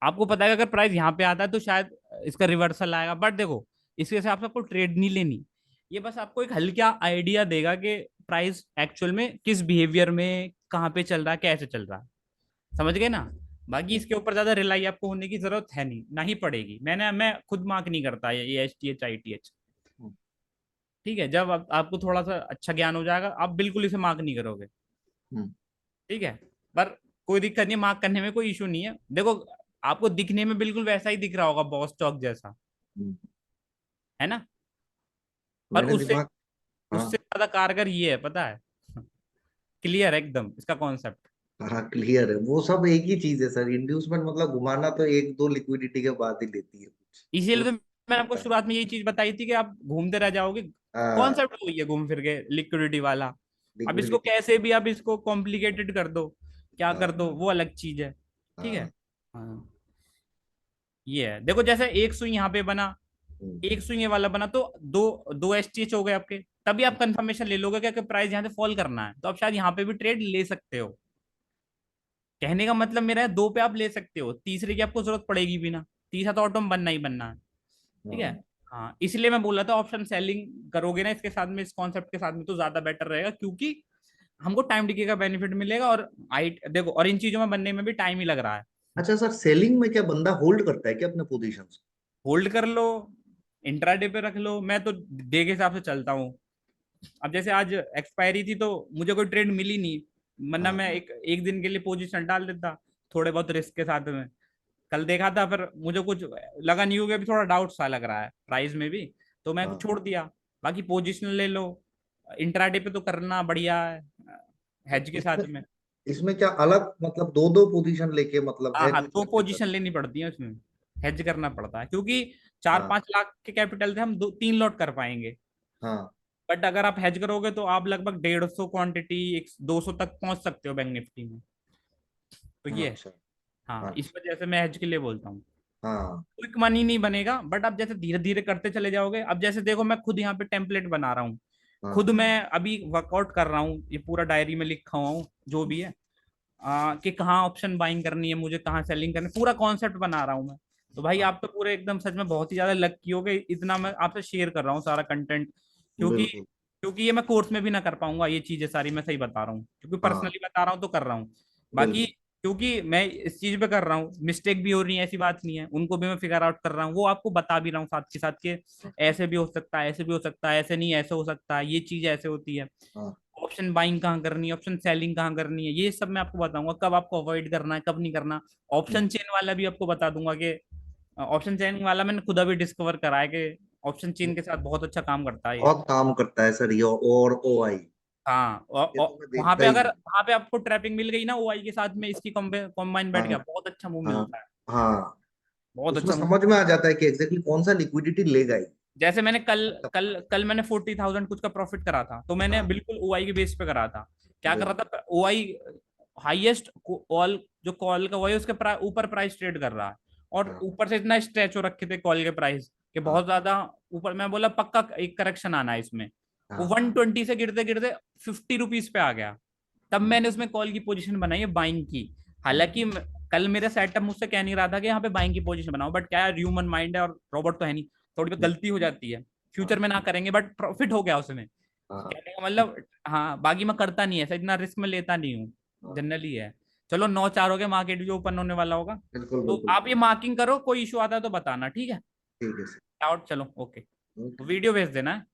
आपको पता है कि अगर प्राइस यहाँ पे आता है तो शायद इसका रिवर्सल आएगा, बट देखो, इसके हिसाब से आपको ट्रेड नहीं लेनी, ये बस आपको एक हल्का आइडिया देगा कि प्राइस एक्चुअल में किस बिहेवियर में कहाँ पे चल रहा है, कैसे चल रहा है, समझ गए ना। बाकी इसके ऊपर ज्यादा रिलाई आपको होने की जरूरत है नहीं, ना ही पड़ेगी। मैं खुद मार्क नहीं करता ये H T H I T H. हम्म, ठीक है, जब आपको थोड़ा सा अच्छा ज्ञान हो जाएगा, आप बिल्कुल इसे मार्क नहीं करोगे। हम्म, ठीक है, पर कोई दिक्कत नहीं, मार्क करने में कोई इशू नहीं है। देखो, आपको दिखने में बिल्कुल वैसा ही दिख रहा होगा, बॉस चौक जैसा, हम्म। है ना, पर मैंने उससे दिमाग। हाँ, उससे ज्यादा कारगर ये है, पता है, क्लियर है एकदम इसका कॉन्सेप्ट। हाँ, क्लियर है। वो सब एक ही चीज है सर। इंड्यूसमेंट मतलब घुमाना तो एक दो लिक्विडिटी के बाद ही लेती है कुछ। इसीलिए तो मैंने आपको होता है। शुरुआत में यही चीज बताई थी कि आप घूमते रह जाओगे। हाँ, कॉन्सेप्ट वही है, घूम फिर के लिक्विडिटी वाला। अब इसको लिक्विडिटी। कैसे भी आप इसको कॉम्प्लिकेटेड कर दो, क्या कर हाँ, दो, वो अलग चीज है। ठीक है, हाँ, हाँ, ये है। देखो, जैसे एक स्विंग यहाँ पे बना, हम्म, एक स्विंग ये वाला बना, तो दो दो एसटीएच हो गए आपके, तभी आप कंफर्मेशन ले लोगे कि प्राइस यहाँ से फॉल करना है, तो आप शायद यहाँ पे भी ट्रेड ले सकते हो। कहने का मतलब मेरा है, दो पे आप ले सकते हो, तीसरे की आपको जरूरत पड़ेगी भी ना, तीसरा तो ऑटो में बनना ही बनना है। ठीक है, हाँ। हाँ, इसलिए मैं बोल रहा था ऑप्शन सेलिंग करोगे ना इसके साथ में, इस कॉन्सेप्ट के साथ में, तो ज्यादा बेटर रहेगा, क्योंकि हमको टाइम डिके का बेनिफिट मिलेगा, और आई देखो, और इन चीजों में बनने में भी टाइम ही लग रहा है। अच्छा सर, सेलिंग में क्या बंदा होल्ड करता है क्या अपने पोजीशंस? होल्ड कर लो, इंट्राडे पे रख लो, मैं तो डे के हिसाब से चलता हूँ। अब जैसे आज एक्सपायरी थी तो मुझे कोई ट्रेड मिली नहीं, वरना हाँ, मैं एक एक दिन के लिए पोजीशन डाल देता, थोड़े बहुत रिस्क के साथ में। कल देखा था, फिर मुझे कुछ लगा नहीं, हो गया, अभी थोड़ा डाउट सा लग रहा है प्राइस में भी, तो मैं हाँ। छोड़ दिया। बाकी पोजीशन ले लो, इंट्राडे पे तो करना बढ़िया है, हेज के साथ इसमें में। इसमें क्या अलग मतलब दो दो पोजीशन लेके मतलब हाँ हाँ, हेज दो करके पोजीशन करना? लेनी पड़ती है उसमें, हेज करना पड़ता है, क्योंकि चार हाँ, पांच लाख के कैपिटल से हम दो तीन लॉट कर पाएंगे। हाँ। बट अगर आप हेज करोगे तो आप लगभग 150 क्वांटिटी, 200 तक पहुंच सकते हो बैंक निफ्टी में। तो हाँ, ये है। अच्छा। हाँ, इस अच्छा। वजह से मैं हेज के लिए बोलता हूँ। हाँ, क्विक मनी नहीं बनेगा, बट आप जैसे धीरे धीरे करते चले जाओगे, अब जैसे देखो, मैं खुद यहाँ पे टेम्पलेट बना रहा हूँ, हाँ, खुद मैं अभी वर्कआउट कर रहा हूँ, ये पूरा डायरी में लिखा हुआ हूँ जो भी है, कि कहाँ ऑप्शन बाइंग करनी है मुझे, कहाँ सेलिंग करनी है, पूरा कॉन्सेप्ट बना रहा हूँ मैं। तो भाई, हाँ। आप तो पूरे एकदम सच में बहुत ही ज्यादा लकी हो गए, इतना मैं आपसे शेयर कर रहा हूँ सारा कंटेंट, क्योंकि बिल्कुल। क्योंकि ये मैं कोर्स में भी ना कर पाऊंगा, ये चीजें सारी मैं सही बता रहा हूँ, क्योंकि हाँ, पर्सनली बता रहा हूँ तो कर रहा हूँ। बाकी बिल्कुल। क्योंकि मैं इस चीज पे कर रहा हूँ, मिस्टेक भी हो रही है, ऐसी बात नहीं है, उनको भी मैं फिगर आउट कर रहा हूँ, वो आपको बता भी रहा हूँ साथ के साथ के, ऐसे भी हो सकता है, ऐसे भी हो सकता है, ऐसे नहीं ऐसे हो सकता है, ये चीज ऐसे होती है, हाँ। ऑप्शन बाइंग कहाँ करनी है, ऑप्शन सेलिंग कहाँ करनी है, ये सब मैं आपको बताऊंगा, कब आपको अवॉइड करना है, कब नहीं करना। ऑप्शन चेन वाला भी आपको बता दूंगा कि ऑप्शन चेन वाला मैंने खुद अभी डिस्कवर करा है कि ऑप्शन चेन के साथ बहुत अच्छा काम करता है ये। बहुत काम करता है सर ये। और ओ आई, हाँ, ये और तो मैं वहां देखता पे ही अगर हूँ। वहां पे आपको ट्रैपिंग मिल गई ना ओआई के साथ में, इसकी कॉम्बाइन बैठ हाँ, गया, बहुत अच्छा मूव हाँ, मिलता है, हाँ। बहुत उसमें अच्छा मूव। समझ में आ जाता है कि एग्जैक्टली कौन सा लिक्विडिटी लेगा ही। जैसे मैंने कल मतलब। कल कल मैंने 40,000 कुछ का प्रॉफिट करा था, तो मैंने हाँ, बिल्कुल ओआई के बेस पे करा था। क्या कर बिल्कुल। रहा था, ओआई हाईएस्ट कॉल, जो कॉल का, वही उसके ऊपर प्राइस ट्रेड कर रहा है, और हाँ, ऊपर से इतना स्ट्रेच हो रखे थे कॉल के प्राइस कि हाँ, बहुत ज्यादा ऊपर। मैं बोला पक्का एक करेक्शन आना है इसमें, वो हाँ। 120 से गिरते गिरते 50 रुपीज पे आ गया। तब हम्म, मैंने उसमें कॉल की पोजीशन बनाई है बाइंग की। हम्म, हालांकि कल मेरा सेटअप मुझसे कह नहीं रहा था कि यहाँ पे बाइंग की पोजीशन बनाओ, बट क्या ह्यूमन माइंड है और रोबोट तो है नहीं, थोड़ी बहुत गलती हो जाती है, फ्यूचर में ना करेंगे, बट प्रॉफिट हो गया उसमें, हाँ कहने का मतलब। हाँ, बाकी मैं करता नहीं है ऐसा, इतना रिस्क में लेता नहीं हूँ, हाँ, जनरली है। चलो 9-4 हो गए, मार्केट भी ओपन होने वाला होगा, बिल्कुल तो बिल्कुल। आप ये मार्किंग करो, कोई इशू आता है तो बताना, ठीक है। ठीक है सर। आउट, चलो ओके, ओके। वीडियो भेज देना है।